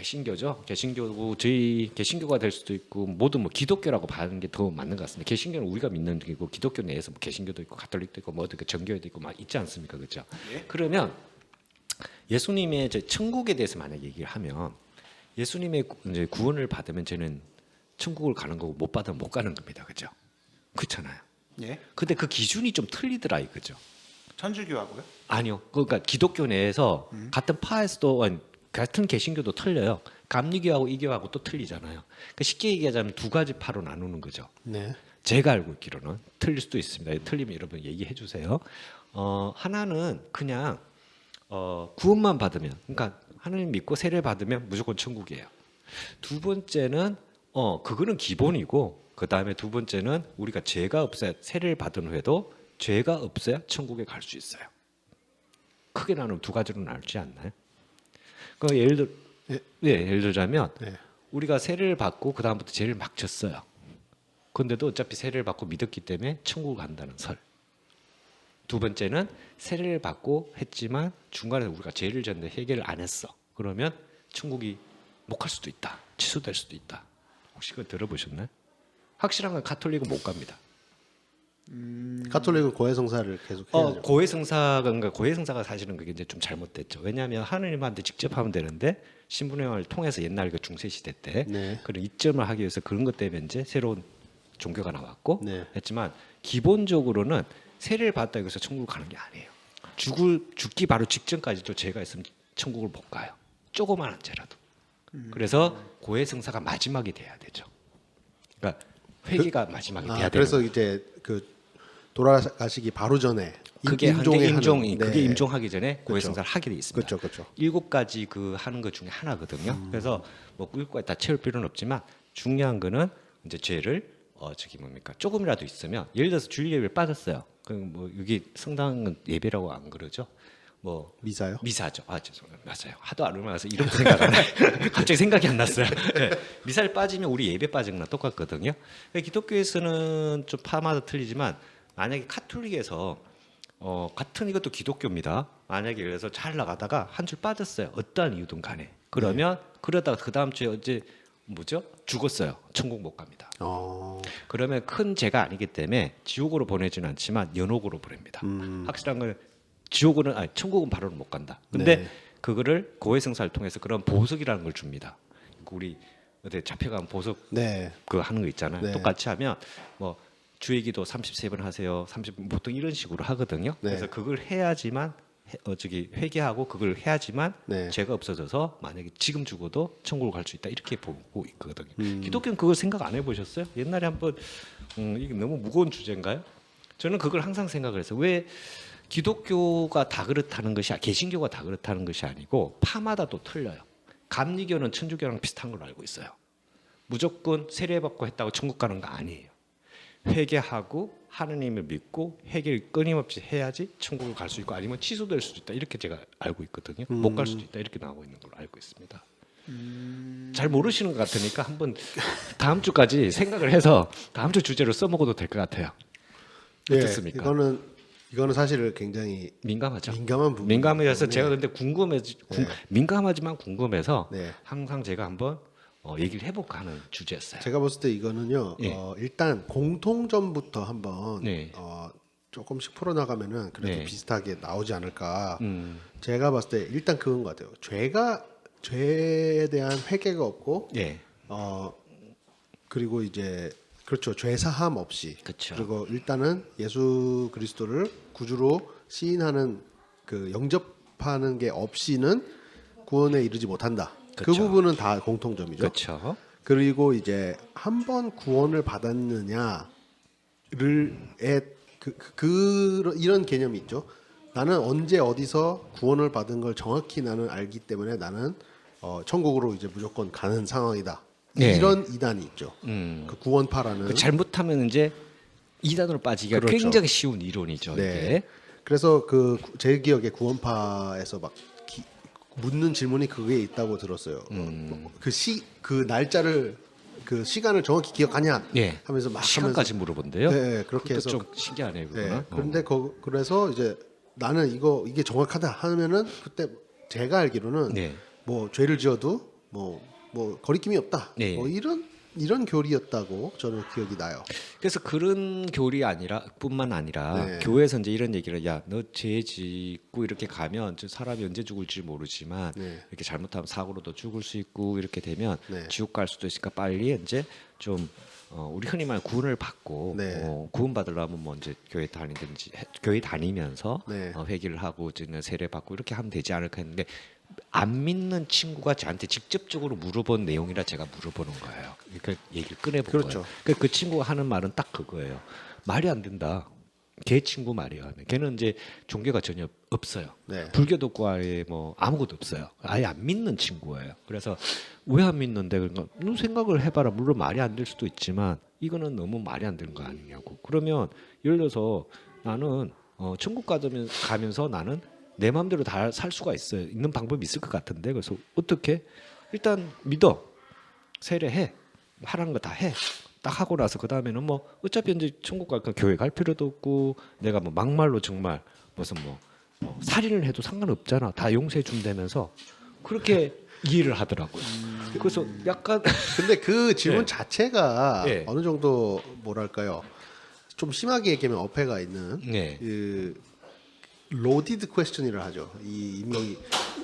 개신교고 저희 개신교가 될 수도 있고 모두 뭐 기독교라고 봐는 게 더 맞는 것 같습니다. 개신교는 우리가 믿는 게고 기독교 내에서 뭐 개신교도 있고 가톨릭도 있고 뭐 어떻게 정교회도 있고 막 있지 않습니까, 그렇죠? 예. 그러면 예수님의 이제 천국에 대해서 만약 얘기를 하면 예수님의 이제 구원을 받으면 저는 천국을 가는 거고 못 받으면 못 가는 겁니다, 그렇죠? 그렇잖아요. 예. 근데 그 기준이 좀 틀리더라 이거죠. 천주교하고요. 아니요. 그러니까 기독교 내에서 같은 파에서도 같은 개신교도 틀려요. 감리교하고 이교하고 또 틀리잖아요. 그러니까 쉽게 얘기하자면 두 가지 파로 나누는 거죠. 네. 제가 알고 있기로는 틀릴 수도 있습니다. 틀리면 여러분 얘기해 주세요. 하나는 그냥 구원만 받으면, 그러니까 하나님 믿고 세례 받으면 무조건 천국이에요. 두 번째는 그거는 기본이고, 그 다음에 두 번째는 우리가 죄가 없어야 세례를 받은 후에도 죄가 없어야 천국에 갈 수 있어요. 크게 나누면 두 가지로 나누지 않나요? 그 예를 들자면 네. 우리가 세례를 받고 그 다음부터 죄를 막 졌어요. 그런데도 어차피 세례를 받고 믿었기 때문에 천국을 간다는 설. 두 번째는 세례를 받고 했지만 중간에 우리가 죄를 졌는데 해결을 안 했어. 그러면 천국이 못 갈 수도 있다. 취소될 수도 있다. 혹시 그거 들어보셨나요? 확실한 건 가톨릭은 못 갑니다. 가톨릭은 고해성사를 계속 해야죠. 고해성사가 사실은 그게 이제 좀 잘못됐죠. 왜냐하면 하느님한테 직접 하면 되는데 신분회를 통해서 옛날 그 중세 시대 때 네. 그런 이점을 하기 위해서 그런 것 때문에 이제 새로운 종교가 나왔고 네. 했지만 기본적으로는 세례를 받았다고 해서 천국을 가는 게 아니에요. 죽기 바로 직전까지도 죄가 있으면 천국을 못 가요. 조그마한 죄라도. 그래서 고해성사가 마지막이 돼야 되죠. 그러니까 회개가 마지막이 돼야 되는 그래서 거예요. 이제 그 돌아가시기 바로 전에 그게 임종에 임종이 하는- 그게 네. 임종하기 전에 고해성사를 하게 돼 있습니다. 그렇죠, 그렇죠. 7가지 그 하는 것 중에 하나거든요. 그래서 뭐 7가지 다 채울 필요는 없지만 중요한 거는 이제 죄를 조금이라도 있으면 예를 들어서 주일 예배를 빠졌어요. 그럼 뭐 여기 성당은 예배라고 안 그러죠? 뭐 미사요? 미사죠. 죄송해요. 맞아요. 하도 안 올라가서 이름도 생각 안 나요. 갑자기 생각이 안 났어요. 네. 미사를 빠지면 우리 예배 빠진 거랑 똑같거든요. 그러니까 기독교에서는 좀 파마다 틀리지만 만약에 카톨릭에서 같은 이것도 기독교입니다. 만약에 그래서 잘 나가다가 한 줄 빠졌어요. 어떠한 이유든 간에. 그러면 그러다가 그 다음 주에 죽었어요. 천국 못 갑니다. 그러면 큰 죄가 아니기 때문에 지옥으로 보내지는 않지만 연옥으로 보냅니다. 확실한 건 천국은 바로는 못 간다. 근데 네. 그거를 고해성사를 통해서 그런 보석이라는 걸 줍니다. 우리 어디 잡혀간 보석 네. 그 하는 거 있잖아요. 네. 똑같이 하면 뭐 주의기도 33번 하세요. 30번 보통 이런 식으로 하거든요. 네. 그래서 그걸 해야지만 저기 회개하고 그걸 해야지만 네. 죄가 없어져서 만약에 지금 죽어도 천국을 갈 수 있다 이렇게 보고 있거든요. 음. 기독교는 그걸 생각 안 해보셨어요? 옛날에 한번 이게 너무 무거운 주제인가요? 저는 그걸 항상 생각을 해서 왜 기독교가 다 그렇다는 것이 개신교가 다 그렇다는 것이 아니고 파마다 또 틀려요. 감리교는 천주교랑 비슷한 걸로 알고 있어요. 무조건 세례받고 했다고 천국 가는 거 아니에요. 회개하고 하느님을 믿고 회개를 끊임없이 해야지 천국을 갈 수 있고 아니면 취소될 수도 있다 이렇게 제가 알고 있거든요. 못 갈 수도 있다 이렇게 나오고 있는 걸로 알고 있습니다. 잘 모르시는 것 같으니까 한번 다음 주까지 생각을 해서 다음 주 주제로 써먹어도 될 것 같아요. 어떻습니까? 이거는 사실 굉장히 민감하죠. 민감한 부분. 민감해서 제가 근데 네. 민감하지만 궁금해서 네. 항상 제가 한번 얘기를 해볼까 하는 주제였어요. 제가 봤을 때 이거는요. 예. 일단 공통점부터 한번 네. 조금씩 풀어나가면은 그래도 네. 비슷하게 나오지 않을까. 음. 제가 봤을 때 일단 그건 것 같아요. 죄에 대한 회개가 없고 예. 그리고 이제 그렇죠. 죄 사함 없이. 그쵸. 그리고 일단은 예수 그리스도를 구주로 시인하는 그 영접하는 게 없이는 구원에 이르지 못한다. 그 그쵸. 부분은 다 공통점이죠. 그렇죠. 그리고 이제 한 번 구원을 받았느냐를 이런 개념이 있죠. 나는 언제 어디서 구원을 받은 걸 정확히 나는 알기 때문에 나는 천국으로 이제 무조건 가는 상황이다. 네. 이런 이단이 있죠. 그 구원파라는. 그 잘못하면 이제 이단으로 빠지기가 그렇죠. 굉장히 쉬운 이론이죠. 네. 이게. 그래서 제 기억에 구원파에서 막 묻는 질문이 그게 있다고 들었어요. 그 날짜를 그 시간을 정확히 기억하냐 예. 하면서 막 시간까지 물어본대요. 네, 그렇게 그것도 해서 좀 신기하네요. 네. 그거는. 그런데 그래서 이제 나는 이게 정확하다 하면은 그때 제가 알기로는 네. 뭐 죄를 지어도 뭐 거리낌이 없다. 네. 뭐 이런 교리였다고 저는 기억이 나요. 그래서 그런 교리 뿐만 아니라 네. 교회에서 이제 이런 얘기를 야 너 죄 짓고 이렇게 가면 저 사람이 언제 죽을지 모르지만 네. 이렇게 잘못하면 사고로도 죽을 수 있고 이렇게 되면 네. 지옥 갈 수도 있으니까 빨리 이제 좀 우리 흔히 말하는 구원을 받고 네. 구원 받으려면 뭐 이제 교회 교회 다니면서 네. 회개를 하고 이제 세례 받고 이렇게 하면 되지 않을까 했는데 안 믿는 친구가 저한테 직접적으로 물어본 내용이라 제가 물어보는 거예요. 그 얘기를 꺼내본 그렇죠. 거예요. 그 친구가 하는 말은 딱 그거예요. 말이 안 된다. 걔 친구 말이야. 걔는 이제 종교가 전혀 없어요. 네. 불교도 없고 아예 뭐 아무것도 없어요. 아예 안 믿는 친구예요. 그래서 왜 안 믿는데? 그러니까 너 생각을 해봐라. 물론 말이 안 될 수도 있지만 이거는 너무 말이 안 되는 거 아니냐고. 그러면 예를 들어서 나는 천국 가면서 나는 내 마음대로 다 살 수가 있는 방법이 있을 것 같은데 그래서 어떻게 일단 믿어 세례해 하라는 거 다 해 딱 하고 나서 그 다음에는 뭐 어차피 이제 천국 갈까 교회 갈 필요도 없고 내가 뭐 막말로 정말 무슨 뭐 살인을 해도 상관없잖아 다 용서해 준다면서 그렇게 이해를 하더라고요. 그래서 약간 근데 그 질문 네. 자체가 네. 어느 정도 뭐랄까요? 좀 심하게 얘기하면 어폐가 있는 네. 그 로디드 퀘스천이라 하죠. 이미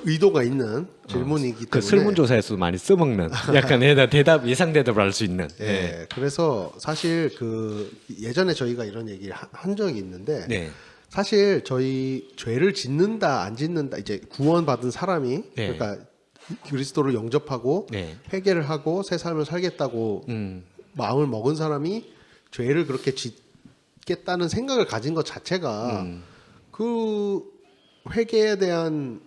의도가 있는 질문이기 때문에 그 설문조사에서 많이 써먹는 약간 예상 대답을 할 수 있는. 예. 그래서 사실 그 예전에 저희가 이런 얘기를 한 적이 있는데 네. 사실 저희 죄를 짓는다 안 짓는다 이제 구원받은 사람이 네. 그러니까 그리스도를 영접하고 네. 회개를 하고 새 삶을 살겠다고 마음을 먹은 사람이 죄를 그렇게 짓겠다는 생각을 가진 것 자체가 그 회개에 대한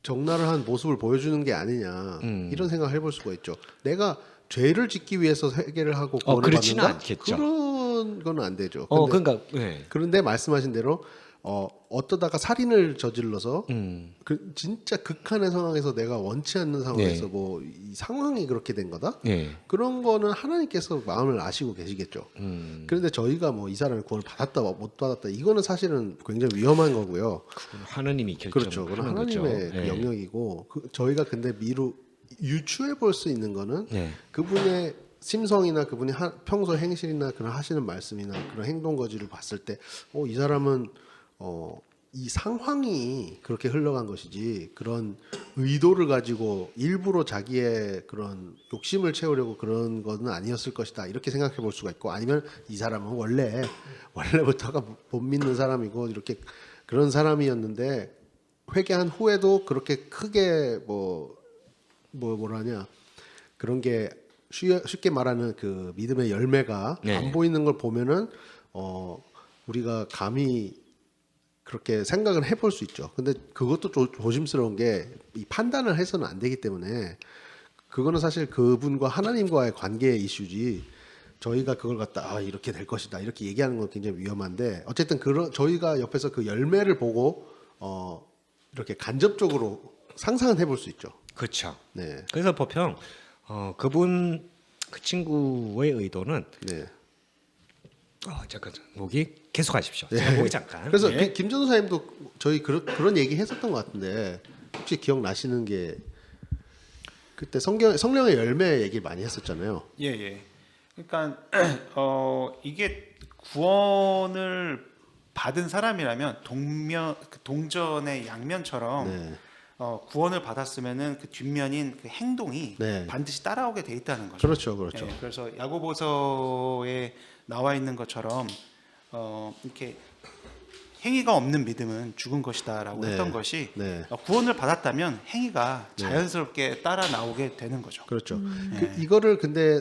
적나를 한 모습을 보여주는 게 아니냐 이런 생각을 해볼 수가 있죠. 내가 죄를 짓기 위해서 회개를 하고 구원을 그렇지는 받는다? 않겠죠. 그런 건 안 되죠. 그러니까 네. 그런데 말씀하신 대로 어떠다가 살인을 저질러서 음. 그 진짜 극한의 상황에서 내가 원치 않는 상황에서 네. 뭐 이 상황이 그렇게 된 거다. 네. 그런 거는 하나님께서 마음을 아시고 계시겠죠. 그런데 저희가 뭐 이 사람이 구원을 받았다 못 받았다 이거는 사실은 굉장히 위험한 거고요. 그건 하나님이 그렇죠. 결정하는 그건 하나님의 거죠. 그 네. 영역이고 저희가 근데 유추해 볼 수 있는 거는 네. 그분의 심성이나 그분이 평소 행실이나 그런 하시는 말씀이나 그런 행동 거지를 봤을 때 이 사람은 이 상황이 그렇게 흘러간 것이지 그런 의도를 가지고 일부러 자기의 그런 욕심을 채우려고 그런 거는 아니었을 것이다 이렇게 생각해 볼 수가 있고 아니면 이 사람은 원래부터가 못 믿는 사람이고 이렇게 그런 사람이었는데 회개한 후에도 그렇게 크게 뭐라냐 그런 게 쉽게 말하는 그 믿음의 열매가 네. 안 보이는 걸 보면은 우리가 감히 그렇게 생각을 해볼 수 있죠. 근데 그것도 조심스러운 게 이 판단을 해서는 안 되기 때문에 그거는 사실 그분과 하나님과의 관계의 이슈지 저희가 그걸 갖다 이렇게 될 것이다 이렇게 얘기하는 건 굉장히 위험한데 어쨌든 저희가 옆에서 그 열매를 보고 이렇게 간접적으로 상상은 해볼 수 있죠. 그렇죠. 네. 그래서 보편 그 친구의 의도는 네. 잠깐 목이 계속하십시오. 제가 목이 잠깐. 그래서 네. 김 전도사님도 저희 그런 얘기 했었던 것 같은데 혹시 기억나시는 게 그때 성령의 열매 얘기 많이 했었잖아요. 예. 그러니까 이게 구원을 받은 사람이라면 동전의 양면처럼 네. 구원을 받았으면은 그 뒷면인 그 행동이 네. 반드시 따라오게 돼 있다는 거죠. 그렇죠. 예, 그래서 야고보서에 나와 있는 것처럼 이렇게 행위가 없는 믿음은 죽은 것이다라고 네. 했던 것이 네. 구원을 받았다면 행위가 자연스럽게 따라 나오게 되는 거죠. 그렇죠. 이거를 근데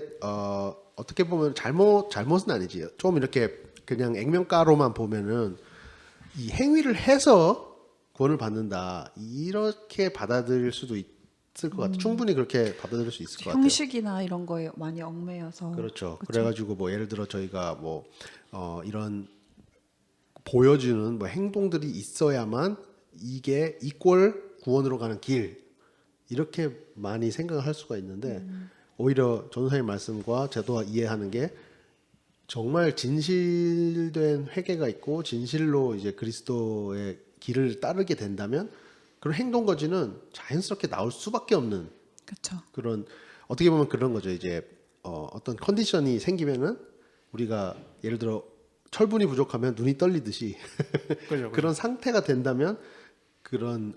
어떻게 보면 잘못은 아니지. 좀 이렇게 그냥 액면가로만 보면은 이 행위를 해서 구원을 받는다 이렇게 받아들일 수도 있을 것 같아요. 충분히 그렇게 받아들일 수 있을 것 같아요. 형식이나 이런 거에 많이 얽매여서 그렇죠. 그래가지고 뭐 예를 들어 저희가 뭐 이런 보여주는 뭐 행동들이 있어야만 이게 이꼴 구원으로 가는 길 이렇게 많이 생각을 할 수가 있는데 오히려 전도사님 말씀과 저도 이해하는 게 정말 진실된 회개가 있고 진실로 이제 그리스도의 길을 따르게 된다면 그런 행동 거지는 자연스럽게 나올 수밖에 없는 그렇죠. 그런 어떻게 보면 그런 거죠. 이제 어떤 컨디션이 생기면은 우리가 예를 들어 철분이 부족하면 눈이 떨리듯이 그죠. 그런 상태가 된다면 그런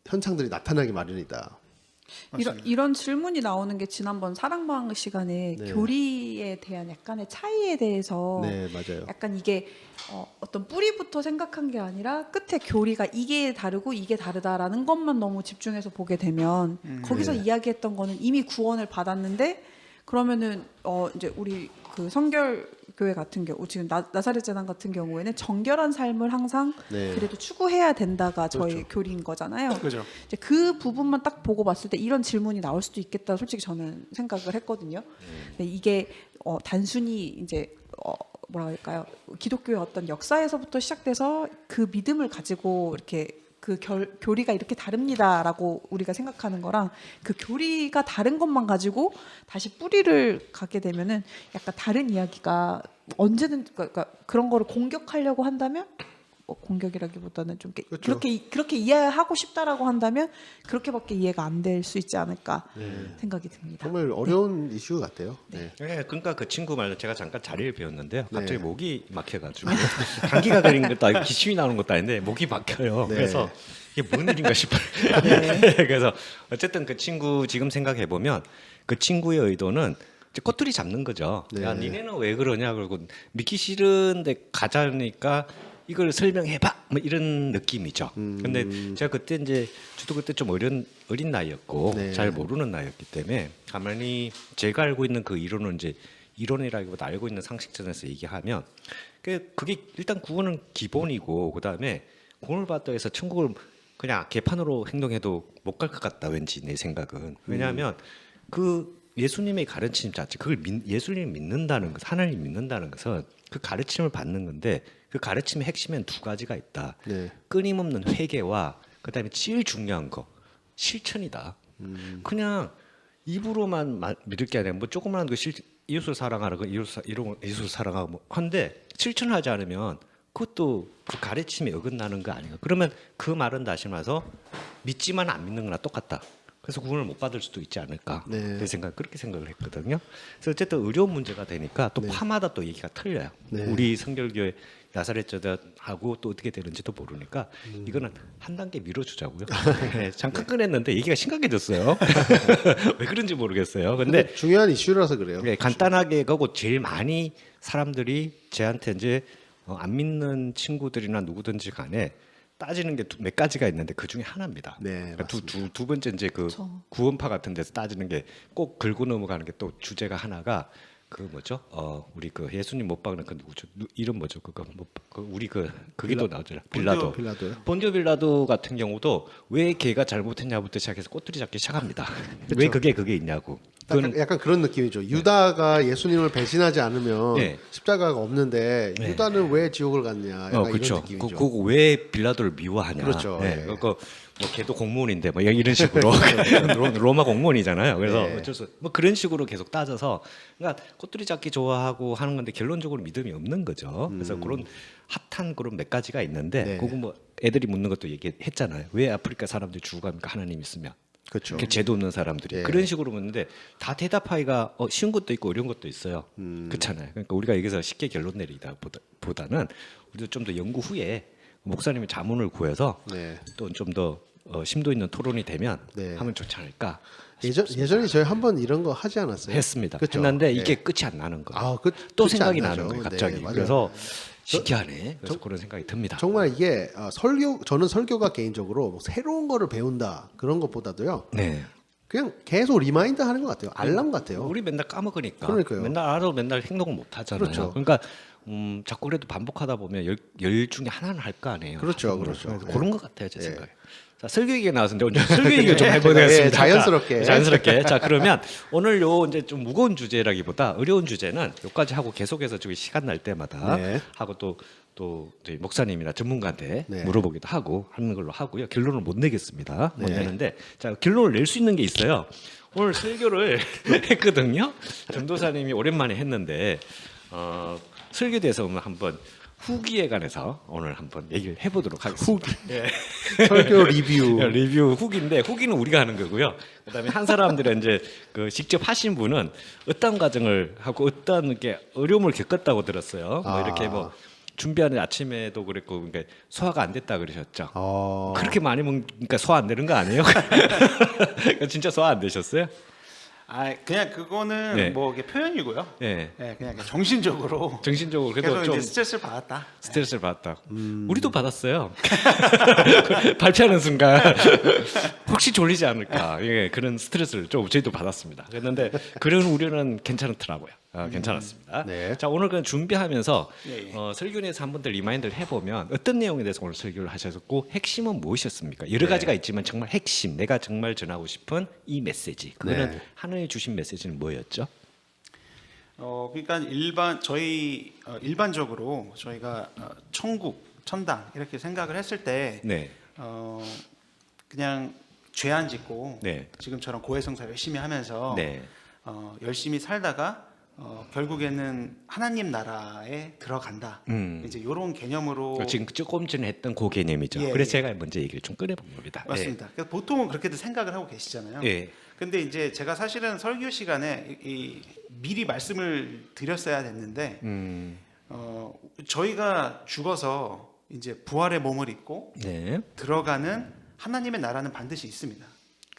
현상들이 나타나기 마련이다. 이런 질문이 나오는 게 지난번 사랑방 시간에 네. 교리에 대한 약간의 차이에 대해서 네, 맞아요. 약간 이게 어떤 뿌리부터 생각한 게 아니라 끝에 교리가 이게 다르고 이게 다르다라는 것만 너무 집중해서 보게 되면 거기서 네. 이야기했던 거는 이미 구원을 받았는데 그러면은 이제 우리 그 성결교회 같은 경우 지금 나사렛 재단 같은 경우에는 정결한 삶을 항상 네. 그래도 추구해야 된다가 저희 그렇죠. 교리인 거잖아요. 그죠. 이제 그 부분만 딱 보고 봤을 때 이런 질문이 나올 수도 있겠다. 솔직히 저는 생각을 했거든요. 근데 이게 단순히 이제 뭐라 할까요? 기독교의 어떤 역사에서부터 시작돼서 그 믿음을 가지고 이렇게 그 교리가 이렇게 다릅니다라고 우리가 생각하는 거랑 그 교리가 다른 것만 가지고 다시 뿌리를 가게 되면은 약간 다른 이야기가 언제든 그러니까 그런 거를 공격하려고 한다면 공격이라기보다는 좀 그렇죠. 그렇게 이해하고 싶다라고 한다면 그렇게밖에 이해가 안 될 수 있지 않을까 생각이 듭니다. 정말 어려운 이슈 같아요. 네. 네, 그러니까 그 친구 말로 제가 잠깐 자리를 비웠는데요. 갑자기 네. 목이 막혀가지고 감기가 걸린 것도 아니고 기침이 나오는 것도 아닌데 목이 막혀요. 네. 그래서 이게 뭔 일인가 싶어요. 그래서 어쨌든 그 친구 지금 생각해 보면 그 친구의 의도는 이제 꼬투리 잡는 거죠. 네. 야, 니네는 왜 그러냐 그러고 믿기 싫은데 가자니까 이걸 설명해봐 뭐 이런 느낌이죠. 근데 제가 그때 이제 저도 그때 좀 어린 나이였고 네. 잘 모르는 나이였기 때문에 가만히 제가 알고 있는 그 이론은 이제 이론이라기보다 알고 있는 상식선에서 얘기하면 그게 일단 구원은 기본이고 그 다음에 구원을 받다 해서 천국을 그냥 개판으로 행동해도 못 갈 것 같다 왠지 내 생각은. 왜냐하면 그 예수님의 가르침 자체 그걸 예수님 믿는다는 것 하나님 믿는다는 것은 그 가르침을 받는 건데 그 가르침의 핵심엔 두 가지가 있다. 네. 끊임없는 회개와 그다음에 제일 중요한 거 실천이다. 그냥 입으로만 믿을 게 아니라 뭐 조그마한 거 이웃을 사랑하라 그 이웃을 사랑하고 뭐 한데 실천을 하지 않으면 그것도 그 가르침에 어긋나는 거 아닌가. 그러면 그 말은 다시 말해서 믿지만 안 믿는 거나 똑같다. 그래서 구원을 못 받을 수도 있지 않을까. 네. 내 생각 그렇게 생각을 했거든요. 그래서 어쨌든 의료 문제가 되니까 또 네. 파마다 또 얘기가 틀려요. 네. 우리 성결교회 나사렛자하고 또 어떻게 되는지도 모르니까 이거는 한 단계 밀어주자고요. 네, 잠깐 꺼냈는데 얘기가 심각해졌어요. 왜 그런지 모르겠어요. 근데 중요한 이슈라서 그래요. 네, 간단하게 가고 제일 많이 사람들이 저한테 이제 안 믿는 친구들이나 누구든지 간에 따지는 게 몇 가지가 있는데 그 중에 하나입니다. 네, 그러니까 두 번째 이제 그 그렇죠. 구원파 같은 데서 따지는 게 꼭 긁고 넘어가는 게 또 주제가 하나가 그 뭐죠? 우리 그 예수님 못 박는 그 누구죠? 이름 뭐죠? 우리 그게 또 나오잖아요. 빌라도. 빌라도요. 본디오 빌라도 같은 경우도 왜 걔가 잘못했냐부터 시작해서 꼬투리 잡기 시작합니다. 왜 그게 있냐고. 약간 그런 느낌이죠. 유다가 예수님을 배신하지 않으면 네. 십자가가 없는데 네. 유다는 왜 지옥을 갔냐. 약간 그렇죠. 이런 느낌이죠. 그거 왜 빌라도를 미워하냐. 그렇죠. 네. 네. 그거 뭐 걔도 공무원인데 뭐 이런 식으로 로마 공무원이잖아요. 그래서 네. 어쩔 수 뭐 그런 식으로 계속 따져서 그러니까 꼬투리 잡기 좋아하고 하는 건데 결론적으로 믿음이 없는 거죠. 그래서 그런 핫한 그런 몇 가지가 있는데 네. 그거 뭐 애들이 묻는 것도 얘기했잖아요. 왜 아프리카 사람들이 죽어갑니까? 하나님 있으면. 그렇죠. 이렇게 죄도 없는 사람들이 네. 그런 식으로 묻는데 다 대답하기가 쉬운 것도 있고 어려운 것도 있어요. 그렇잖아요. 그러니까 우리가 여기서 쉽게 결론 내리다 보다는 우리도 좀 더 연구 후에 목사님의 자문을 구해서 네. 또 좀 더 심도 있는 토론이 되면 네. 하면 좋지 않을까 예전에 저희 한번 이런 거 하지 않았어요? 했습니다. 그쵸? 했는데 네. 이게 끝이 안 나는 거예요. 또 또 생각이 나는 거예요. 갑자기. 네, 맞아요. 그래서 신기하네. 그래서 그런 생각이 듭니다. 정말 이게 저는 설교가 개인적으로 뭐 새로운 거를 배운다 그런 것보다도요. 네. 그냥 계속 리마인드 하는 것 같아요. 알람 같아요. 우리 맨날 까먹으니까. 그러니까요. 맨날 알아도 맨날 행동을 못 하잖아요. 그렇죠. 그러니까 자꾸 그래도 반복하다 보면 열 중에 하나는 할 거 아니에요. 그렇죠, 자꾸. 그렇죠. 그래서 네. 그런 것 같아요, 제 네. 생각에. 자, 설교 얘기가 나왔는데 오늘 설교 얘기를 좀 해보겠습니다. 네, 자연스럽게. 자연스럽게. 자, 그러면 오늘 요 이제 좀 무거운 주제라기보다 어려운 주제는 여기까지 하고 계속해서 저기 시간 날 때마다 네. 하고 또 저희 목사님이나 전문가한테 네. 물어보기도 하고 하는 걸로 하고요. 결론을 못 내겠습니다. 못 네. 내는데 자, 결론을 낼 수 있는 게 있어요. 오늘 설교를 했거든요. 전도사님이 오랜만에 했는데 설교에 대해서 오늘 한번 후기에 관해서 오늘 한번 얘기를 해보도록 하겠습니다. 설교 리뷰. 리뷰 후기인데 후기는 우리가 하는 거고요. 그다음에 한 사람들은 이제 그 직접 하신 분은 어떤 과정을 하고 어떤 게 어려움을 겪었다고 들었어요. 뭐 이렇게 뭐 준비하는 아침에도 그랬고 그러니까 소화가 안 됐다 그러셨죠. 그렇게 많이 먹으니까 소화 안 되는 거 아니에요? 진짜 소화 안 되셨어요? 그냥 그거는 네. 뭐 이게 표현이고요. 네. 네, 그냥 정신적으로 정신적으로 계속 그래도 좀 이제 스트레스를 받았다. 스트레스를 받았다. 우리도 받았어요. 발표하는 순간 혹시 졸리지 않을까 그런 스트레스를 좀 저희도 받았습니다. 그랬는데 그런 우려는 괜찮더라고요. 괜찮았습니다. 네. 자 오늘 그냥 준비하면서 예. 설교에서 한 번 더 리마인드를 해보면 어떤 내용에 대해서 오늘 설교를 하셨고 핵심은 무엇이었습니까? 여러 가지가 있지만 정말 핵심 내가 정말 전하고 싶은 이 메시지 그거는 네. 하나님이 주신 메시지는 뭐였죠? 그러니까 일반적으로 저희가 천국, 천당 이렇게 생각을 했을 때 네. 그냥 죄 안 짓고 네. 지금처럼 고해성사 열심히 하면서 네. 열심히 살다가 결국에는 하나님 나라에 들어간다. 이제 이런 개념으로 지금 조금 전에 했던 그 개념이죠. 예, 그래서 예. 제가 먼저 얘기를 좀 꺼내본 겁니다. 맞습니다. 그래서 보통은 그렇게도 생각을 하고 계시잖아요. 예. 근데 이제 제가 사실은 설교 시간에 미리 말씀을 드렸어야 됐는데 저희가 죽어서 이제 부활의 몸을 입고 네. 들어가는 하나님의 나라는 반드시 있습니다.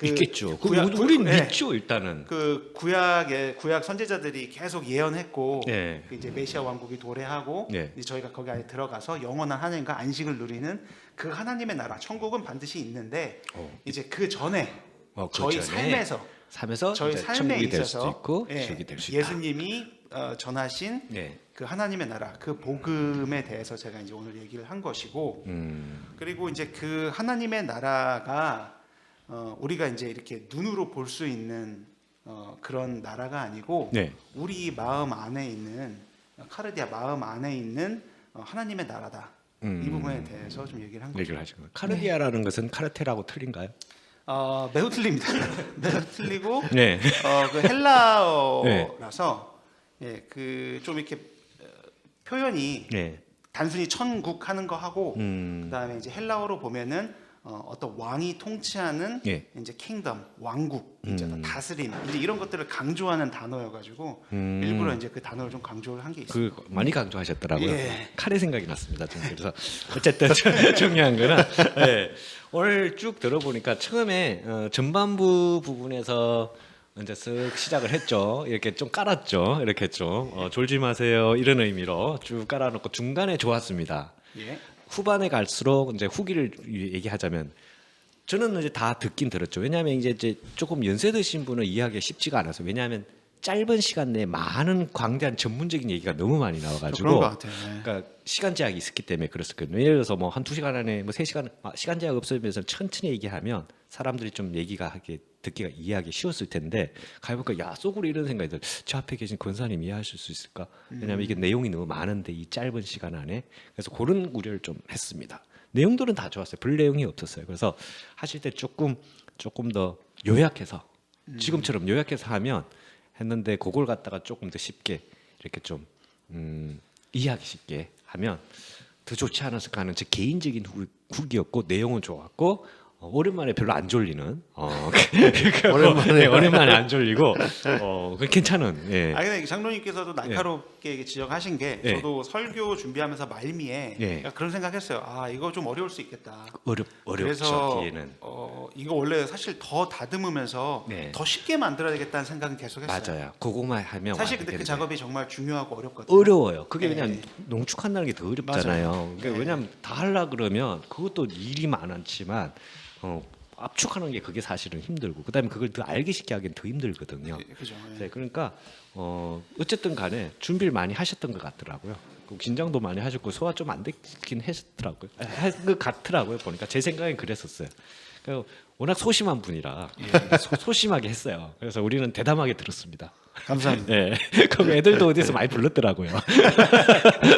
있겠죠. 구약, 우리 네. 믿죠 일단은. 그 구약 선지자들이 계속 예언했고 네. 그 이제 메시아 왕국이 도래하고 네. 이제 저희가 거기 안에 들어가서 영원한 하나님과 안식을 누리는 그 하나님의 나라 천국은 반드시 있는데 이제 그 전에 저희 삶에서 저희 이제 삶에 천국이 될 있어서 수도 있고 예, 지옥이 될 수 있다. 예수님이 전하신 네. 그 하나님의 나라 그 복음에 대해서 제가 이제 오늘 얘기를 한 것이고 그리고 이제 그 하나님의 나라가 우리가 이제 이렇게 눈으로 볼 수 있는 그런 나라가 아니고 네. 우리 마음 안에 있는 카르디아 마음 안에 있는 하나님의 나라다. 이 부분에 대해서 좀 얘기를 한 거죠. 얘기를 하신 거예요. 카르디아라는 것은 카르테라고 틀린가요? 매우 틀립니다. 매우 틀리고 네. 그 헬라어라서 예, 그 좀 이렇게 표현이 네. 단순히 천국 하는 거 하고 그다음에 이제 헬라어로 보면은 어떤 왕이 통치하는 예. 이제 킹덤, 왕국, 이제 다스림, 이제 이런 것들을 강조하는 단어여가지고 일부러 이제 그 단어를 좀 강조를 한 게 있어요. 그 많이 강조하셨더라고요. 예. 칼의 생각이 났습니다. 저는. 그래서 어쨌든 중요한 거는 예. 오늘 쭉 들어보니까 처음에 전반부 부분에서 이제 쓱 시작을 했죠. 이렇게 좀 깔았죠. 이렇게 좀 졸지 마세요 이런 의미로 쭉 깔아놓고 중간에 좋았습니다. 예. 후반에 갈수록 이제 후기를 얘기하자면 저는 이제 다 듣긴 들었죠. 왜냐하면 이제 조금 연세 드신 분은 이해하기가 쉽지가 않아서 왜냐하면 짧은 시간 내에 많은 광대한 전문적인 얘기가 너무 많이 나와가지고 그런 것 같아요. 네. 그러니까 시간 제약이 있었기 때문에 그랬었거든요. 예를 들어서 뭐 한 2시간 안에 뭐 3시간 시간 제약 없으면서 천천히 얘기하면 사람들이 좀 얘기가 하기 듣기가 이해하기 쉬웠을 텐데 가보니까 야 속으로 이런 생각이 들어요. 저 앞에 계신 권사님 이해하실 수 있을까? 왜냐하면 이게 내용이 너무 많은데 이 짧은 시간 안에 그래서 그런 우려를 좀 했습니다. 내용들은 다 좋았어요. 별 내용이 없었어요. 그래서 하실 때 조금 더 요약해서 지금처럼 요약해서 하면 했는데 그걸 갖다가 조금 더 쉽게 이렇게 좀 이해하기 쉽게 하면 더 좋지 않았을까 하는 제 개인적인 후기였고 내용은 좋았고 오랜만에 별로 안 졸리는 오랜만에 안 졸리고 괜찮은 예. 아 근데 장로님께서도 날카롭게 지적하신 게 예. 저도 설교 준비하면서 말미에 예. 그런 생각했어요. 아 이거 좀 어려울 수 있겠다. 어렵죠 그래서 뒤에는 이거 원래 사실 더 다듬으면서 네. 더 쉽게 만들어야 되겠다는 생각은 계속했어요. 맞아요. 그거만 하면 사실 완전 근데 그 되는데. 작업이 정말 중요하고 어렵거든요. 어려워요. 그게 네. 그냥 농축한다는 게 더 어렵잖아요. 맞아요. 그러니까 네. 왜냐하면 다 하려 그러면 그것도 일이 많지만 압축하는 게 그게 사실은 힘들고 그다음에 그걸 더 알기 쉽게 하기엔 더 힘들거든요. 그죠. 예. 네, 그러니까 어쨌든 간에 준비를 많이 하셨던 것 같더라고요. 그 긴장도 많이 하셨고 소화 좀 안 되긴 했더라고요. 그 같더라고요. 보니까 제 생각엔 그랬었어요. 그러니까 워낙 소심한 분이라 소심하게 했어요. 그래서 우리는 대담하게 들었습니다. 감사합니다. 네, 그럼 애들도 어디서 많이 불렀더라고요.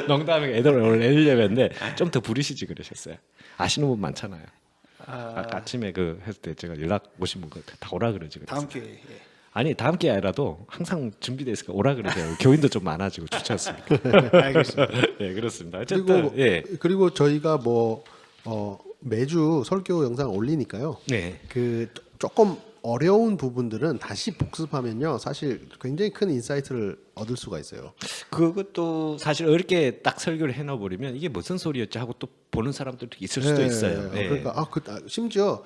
농담에 애들 예배인데 좀 더 부르시지 그러셨어요. 아시는 분 많잖아요. 아까 아침에 그 했을 때 제가 연락 오신 분 다 오라 그러지. 다음 기회에 예. 아니 다음 기회 아니라도 항상 준비돼 있으니까 오라 그러세요. 교인도 좀 많아지고 좋지 않습니까? 알겠습니다. 네 그렇습니다. 어쨌든 그리고 저희가 뭐 매주 설교 영상 올리니까요. 네. 그 조금 어려운 부분들은 다시 복습하면요, 사실 굉장히 큰 인사이트를 얻을 수가 있어요. 그것도 사실 어렵게 딱 설교를 해놔버리면 이게 무슨 소리였지 하고 또 보는 사람들도 있을 수도 있어요. 네. 그러니까 심지어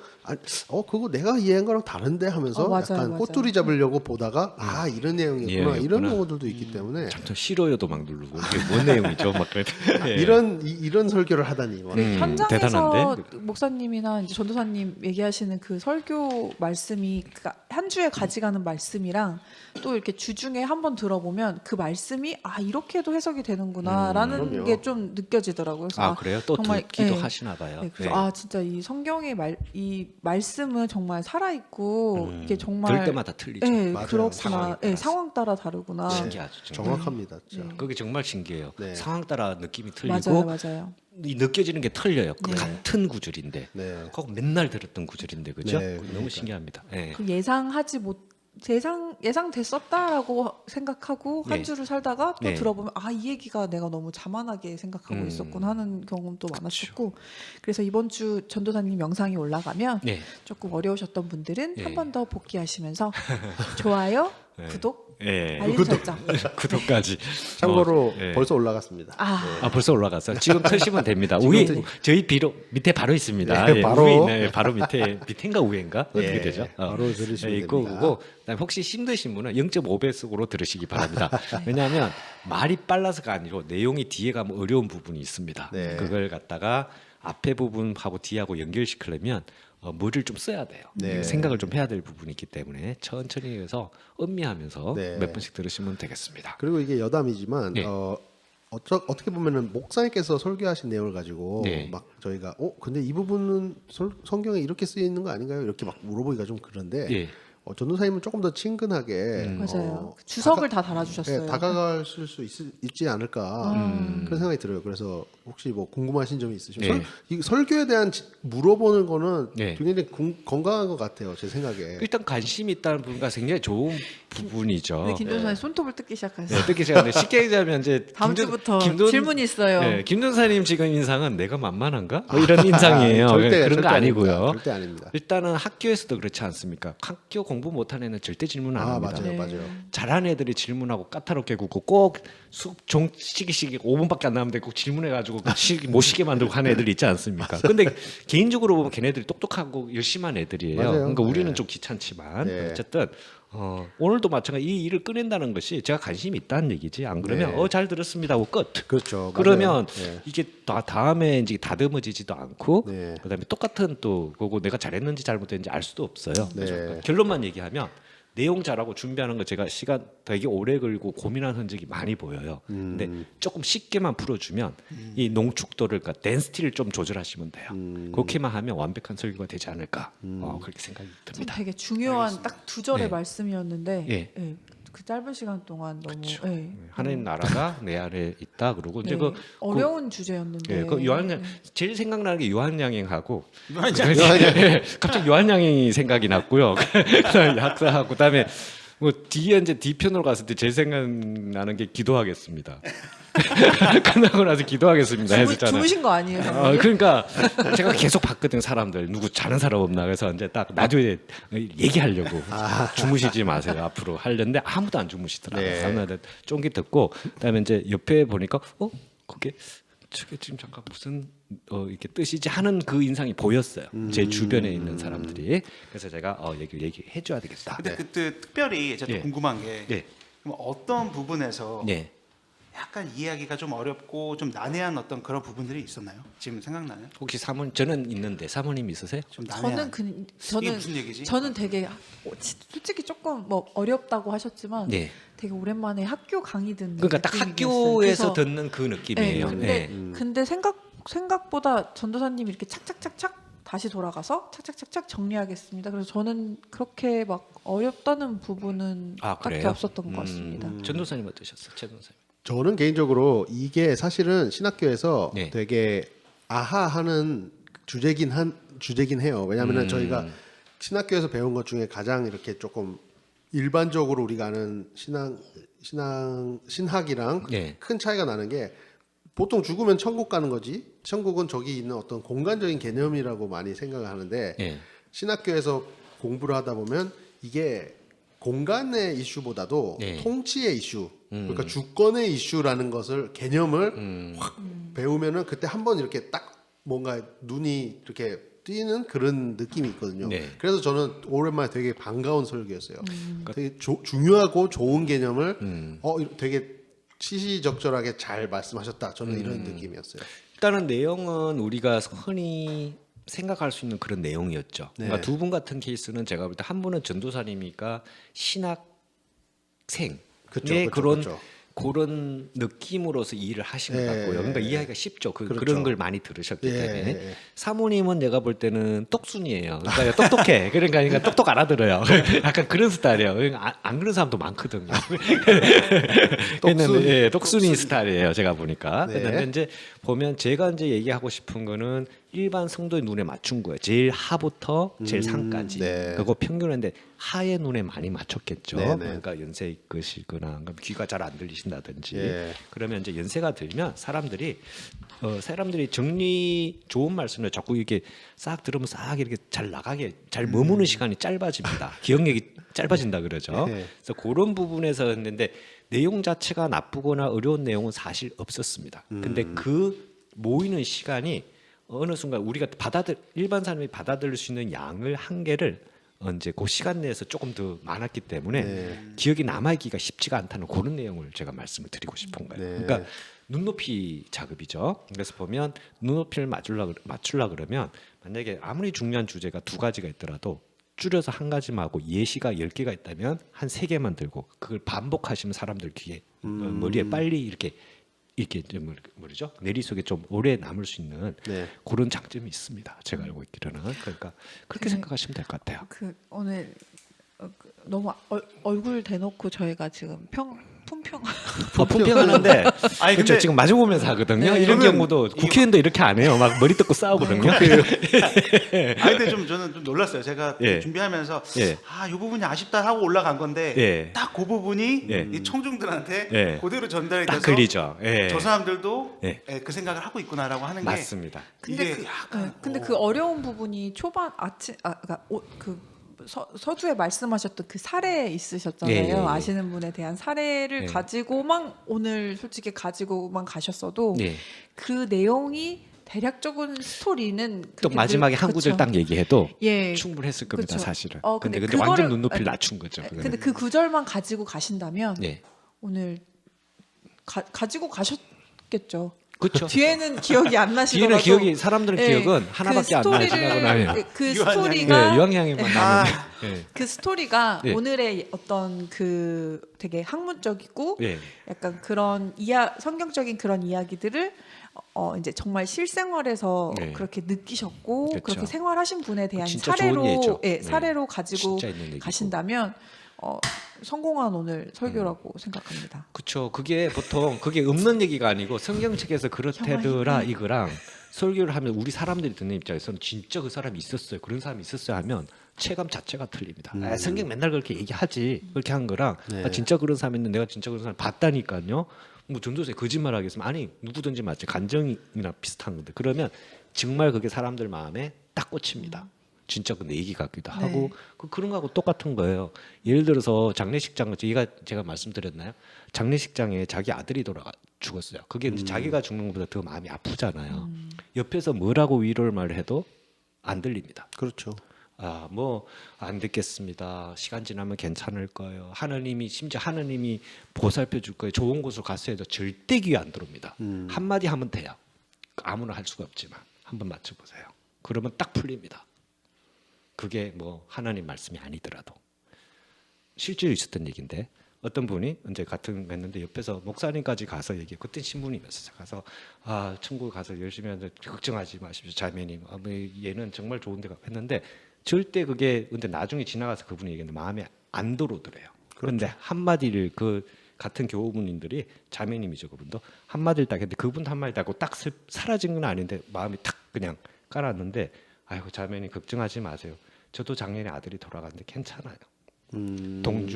그거 내가 이해한 거랑 다른데 하면서 맞아요, 약간 맞아요. 꼬투리 잡으려고 보다가 이런 내용이었구나 이런 내용이었구나. 경우들도 있기 때문에 참 싫어요도 막 누르고 이게 뭔 내용이죠? 막 그래. 네. 이런 설교를 하다니. 막. 현장에서 대단한데? 목사님이나 이제 전도사님 얘기하시는 그 설교 말씀이 한 주에 가져가는 말씀이랑 또 이렇게 주중에 한번 들어보면 그 말씀이 이렇게도 해석이 되는구나라는 그럼요. 게 좀 느껴지더라고요. 그래서 그래요? 또 정말, 듣기도 네. 하시나 봐요. 네, 그래서 진짜 이 성경의 이 말씀은 정말 살아 있고 이게 정말 들 때마다 틀리죠. 네, 맞아요. 그렇구나. 상황에 네, 따라서. 상황 따라 다르구나. 신기하죠. 정말. 정확합니다, 진짜. 그게 정말 신기해요. 네. 상황 따라 느낌이 틀리고 맞아요. 이 느껴지는 게 틀려요. 네. 같은 구절인데, 네. 꼭 맨날 들었던 구절인데, 그죠? 네, 너무 그러니까. 신기합니다. 네. 그 예상됐었다라고 생각하고 한 네. 주를 살다가 또 네. 들어보면 이 얘기가 내가 너무 자만하게 생각하고 있었구나 하는 경험도 많았었고 그래서 이번 주 전도사님 영상이 올라가면 네. 조금 어려우셨던 분들은 네. 한 번 더 복귀하시면서 좋아요, 네. 구독, 네. 알림 설정. 구독까지. 참고로 네. 벌써 올라갔습니다. 벌써 올라갔어요. 지금 터시면 됩니다. 저희 비로 밑에 바로 있습니다. 네, 바로. 바로 밑에인가 위인가 어떻게 네, 되죠? 바로 들으시면 있고 됩니다. 그거 그다음에 혹시 힘드신 분은 0.5배속으로 들으시기 바랍니다. 왜냐하면 말이 빨라서가 아니고 내용이 뒤에 가면 어려운 부분이 있습니다. 네. 그걸 갖다가 앞에 부분하고 뒤하고 연결시키려면 머리를 좀 써야 돼요. 네. 생각을 좀 해야 될 부분이 있기 때문에 천천히 해서 음미하면서 네. 몇 번씩 들으시면 되겠습니다. 그리고 이게 여담이지만 네. 어떻게 보면은 목사님께서 설교하신 내용을 가지고 네. 막 저희가 근데 이 부분은 성경에 이렇게 쓰여 있는 거 아닌가요? 이렇게 막 물어보기가 좀 그런데 예. 전도사님은 조금 더 친근하게 맞아요. 주석을 다 달아주셨어요. 다가가실 수 있지 않을까 그런 생각이 들어요. 그래서 혹시 뭐 궁금하신 점이 있으시면 네. 이 설교에 대한 물어보는 거는 네. 굉장히 건강한 것 같아요. 제 생각에. 일단 관심이 있다는 부분과 굉장히 좋은 부분이죠. 근데 김 변호사님 손톱을 뜯기 시작하셨어요. 네, 특히 제가 쉽게 얘기하면 이제 다음 주부터 김돈- 질문이 있어요. 네, 김동사님 지금 인상은 내가 만만한가? 뭐 이런 인상이에요. 그런 거 아니고요. 아닙니다. 절대 아닙니다. 일단은 학교에서도 그렇지 않습니까? 학교 공부 못하는 애는 절대 질문 안 합니다. 맞아요, 네. 맞아요. 잘하는 애들이 질문하고 까다롭게 묻고 꼭 시기 5분밖에 안 남는데 꼭 질문해가지고 못 쉬게 만들고 하는 애들이 있지 않습니까? 근데 개인적으로 보면 걔네들이 똑똑하고 열심한 애들이에요. 맞아요. 그러니까 우리는 네. 좀 귀찮지만 네. 어쨌든 오늘도 마찬가지 이 일을 꺼낸다는 것이 제가 관심이 있다는 얘기지. 안 그러면 네. 잘 들었습니다 하고 끝. 그렇죠. 그러면 맞아요. 네. 이게 다음에 이제 다듬어지지도 않고 네. 그다음에 똑같은 또 그거 내가 잘했는지 잘못했는지 알 수도 없어요. 네. 그래서 결론만 얘기하면 내용 잘하고 준비하는 거 제가 시간 되게 오래 걸고 고민한 흔적이 많이 보여요. 근데 조금 쉽게만 풀어주면 이 농축도를 그러니까 덴시티를 좀 조절하시면 돼요. 그렇게만 하면 완벽한 설교가 되지 않을까 그렇게 생각이 좀 듭니다. 되게 중요한 딱 두 절의 네. 말씀이었는데 예. 예, 그 짧은 시간 동안 너무 그렇죠. 예. 하나님 나라가 내 안에 있다 그러고 이제 네. 어려운 주제였는데 예, 그 요한양 제일 생각나는 게 요한양행하고 요한양행. 예, 갑자기 요한양행이 생각이 났고요. 약사하고 그다음에 뭐 뒤에 이제 뒤편으로 갔을 때 제일 생각나는 게 기도하겠습니다. 끝나고 나서 기도하겠습니다 했었잖아요. 주무신 거 아니에요? 선생님? 그러니까 제가 계속 봤거든 사람들 누구 자는 사람 없나 그래서 이제 딱 나중에 얘기하려고 주무시지 마세요 앞으로 하려는데 아무도 안 주무시더라고요. 네. 사람들 쫑기 듣고 그다음에 이제 옆에 보니까 그게 저게 지금 잠깐 무슨 이렇게 뜻이지 하는 그 인상이 보였어요. 제 주변에 있는 사람들이. 그래서 제가 얘기해 줘야 되겠다. 근데 그때 특별히 제가 또 예. 궁금한 게 네. 그럼 어떤 부분에서 네. 약간 이해하기가 좀 어렵고 좀 난해한 어떤 그런 부분들이 있었나요? 지금 생각나요? 혹시 저는 있는데 사모님 있으세요? 좀 난해한. 저는 이게 무슨 얘기지? 저는 되게 솔직히 조금 뭐 어렵다고 하셨지만 네. 되게 오랜만에 학교 강의 듣는 그러니까 딱 느낌이었어요. 학교에서 그래서 듣는 그 느낌이에요. 네, 근데 생각보다 전도사님이 이렇게 착착착착 다시 돌아가서 착착착착 정리하겠습니다. 그래서 저는 그렇게 막 어렵다는 부분은 딱히 그래요? 없었던 것 같습니다. 전도사님 어떠셨어요? 최 전도사님. 저는 개인적으로 이게 사실은 신학교에서 네. 되게 아하하는 주제긴 해요. 왜냐하면 저희가 신학교에서 배운 것 중에 가장 이렇게 조금 일반적으로 우리가 아는 신학이랑 네. 큰 차이가 나는 게 보통 죽으면 천국 가는 거지. 천국은 저기 있는 어떤 공간적인 개념이라고 많이 생각을 하는데 네. 신학교에서 공부를 하다 보면 이게 공간의 이슈보다도 네. 통치의 이슈, 그러니까 주권의 이슈라는 것을 개념을 확 배우면은 그때 한번 이렇게 딱 뭔가 눈이 이렇게 띄는 그런 느낌이 있거든요. 네. 그래서 저는 오랜만에 되게 반가운 설교였어요. 되게 중요하고 좋은 개념을 되게 시시적절하게 잘 말씀하셨다. 저는 이런 느낌이었어요. 일단은 내용은 우리가 흔히 생각할 수 있는 그런 내용이었죠. 네. 그러니까 두 분 같은 케이스는 제가 볼 때 한 분은 전도사님이니까 신학생 그쵸, 그런 그쵸. 그런 느낌으로서 일을 하신 것 예, 같고요. 그러니까 예. 이해하기가 쉽죠. 그렇죠. 그런 걸 많이 들으셨기 예, 때문에 예. 사모님은 내가 볼 때는 똑순이에요. 그러니까 똑똑해. 그러니까 똑똑 알아들어요. 약간 그런 스타일이에요. 그러니까 안 그런 사람도 많거든요. 똑순이 스타일이에요. 제가 보니까. 네. 근데 이제 보면 제가 이제 얘기하고 싶은 거는 일반 성도의 눈에 맞춘 거예요. 제일 하부터 제일 상까지. 네. 그거 평균인데 하의 눈에 많이 맞췄겠죠. 네, 네. 그러니까 연세 있으시거나 귀가 잘 안 들리신다든지. 예. 그러면 이제 연세가 들면 사람들이 정리 좋은 말씀을 자꾸 이렇게 싹 들으면 싹 이렇게 잘 나가게 잘 머무는 시간이 짧아집니다. 기억력이 짧아진다 그러죠. 네. 그래서 그런 부분에서 했는데 내용 자체가 나쁘거나 어려운 내용은 사실 없었습니다. 근데 그 모이는 시간이 어느 순간 우리가 일반 사람이 받아들일 수 있는 양을 한계를 이제 그 시간 내에서 조금 더 많았기 때문에 네. 기억이 남아있기가 쉽지가 않다는 그런 내용을 제가 말씀을 드리고 싶은 거예요. 네. 그러니까 눈높이 작업이죠. 그래서 보면 눈높이를 맞추려 그러면 만약에 아무리 중요한 주제가 두 가지가 있더라도 줄여서 한 가지만 하고 예시가 10개가 있다면 한 3개만 들고 그걸 반복하시면 사람들 귀에 머리에 빨리 이렇게 좀 뭐죠? 내리 속에 좀 오래 남을 수 있는 네. 그런 장점이 있습니다. 제가 알고 있기로는 그러니까 그렇게 생각하시면 될 것 같아요. 오늘 너무 얼굴 대놓고 저희가 지금 품평 품평하는데 아니, 그렇죠. 근데- 지금 마주보면서 하거든요. 네. 이런 저는 경우도 국회의원도 이렇게 안 해요. 막 머리 뜯고 싸우거든요. 근데 저는 좀 놀랐어요. 제가 예. 준비하면서 예. 이 부분이 아쉽다 하고 올라간 건데 예. 딱 그 부분이 예. 이 청중들한테 예. 그대로 전달이 딱 돼서 걸리죠. 예. 저 사람들도 예. 그 생각을 하고 있구나라고 하는 게 맞습니다. 근데 이게 그, 약간, 네, 근데 그 어려운 부분이 초반 그러니까 서두에 말씀하셨던 그 사례 있으셨잖아요. 예, 예, 예. 아시는 분에 대한 사례를 예. 가지고만 오늘 솔직히 가지고만 가셨어도 네. 그 내용이 대략적인 스토리는 또 그게 마지막에 한 구절 그쵸. 딱 얘기해도 예. 충분했을 겁니다, 그쵸. 사실은. 근데 근데 완전 그거를- 눈높이를 아니, 낮춘 거죠. 그거는. 근데 그 구절만 가지고 가신다면 예. 오늘 가지고 가셨겠죠. 그렇죠. 뒤에는 기억이 안 나시더라도 뒤에는 기억이 사람들은 예, 기억은 하나밖에 안 나요. 지나고 나면. 그 유한양이. 스토리가 예, 유황향에만 남은. 아, 예. 그 스토리가 예. 오늘의 어떤 그 되게 학문적이고 예. 약간 그런 성경적인 그런 이야기들을 이제 정말 실생활에서 네. 그렇게 느끼셨고 그쵸. 그렇게 생활하신 분에 대한 진짜 좋은 사례로 예죠. 예, 네. 사례로 가지고 진짜 있는 얘기고. 가신다면 성공한 오늘 설교라고 생각합니다. 그렇죠. 그게 보통 그게 없는 얘기가 아니고 성경책에서 그렇대더라 영화 이거랑 설교를 하면 우리 사람들이 듣는 입장에서는 진짜 그 사람이 있었어요. 그런 사람이 있었어요 하면 체감 자체가 틀립니다. 성경 맨날 그렇게 얘기하지. 그렇게 한 거랑 네. 진짜 그런 사람이 있는데 내가 진짜 그런 사람 봤다니까요. 뭐 전도사에 거짓말 하겠으면 아니 누구든지 맞지. 간정이나 비슷한 건데 그러면 정말 그게 사람들 마음에 딱 꽂힙니다. 진짜 그 내 얘기 같기도 하고 그런 거하고 똑같은 거예요. 예를 들어서 장례식장 제가 말씀드렸나요? 장례식장에 자기 아들이 죽었어요. 그게 이제 자기가 죽는 것보다 더 마음이 아프잖아요. 옆에서 뭐라고 위로를 말해도 안 들립니다. 그렇죠. 뭐 안 듣겠습니다. 시간 지나면 괜찮을 거예요. 심지어 하느님이 보살펴 줄 거예요. 좋은 곳으로 갔어야 해도 절대 귀에 안 들어옵니다. 한마디 하면 돼요. 아무나 할 수가 없지만 한번 맞춰보세요. 그러면 딱 풀립니다. 그게 뭐 하나님 말씀이 아니더라도 실제로 있었던 얘기인데 어떤 분이 이제 같은 거 했는데 옆에서 목사님까지 가서 얘기해. 그때 신부님이었어요. 가서 천국 가서 열심히 하는데 걱정하지 마십시오. 자매님. 뭐 얘는 정말 좋은데 했는데 절대 그게 근데 나중에 지나가서 그분이 얘기했는데 마음에 안 들어오더래요. 그런데 한마디를 그 같은 교우분들이 자매님이죠. 그분도 한마디를 딱 했는데 그분 한마디 하고 딱 사라진 건 아닌데 마음이 탁 그냥 깔았는데 아이고 자매님 걱정하지 마세요. 저도 작년에 아들이 돌아갔는데 괜찮아요.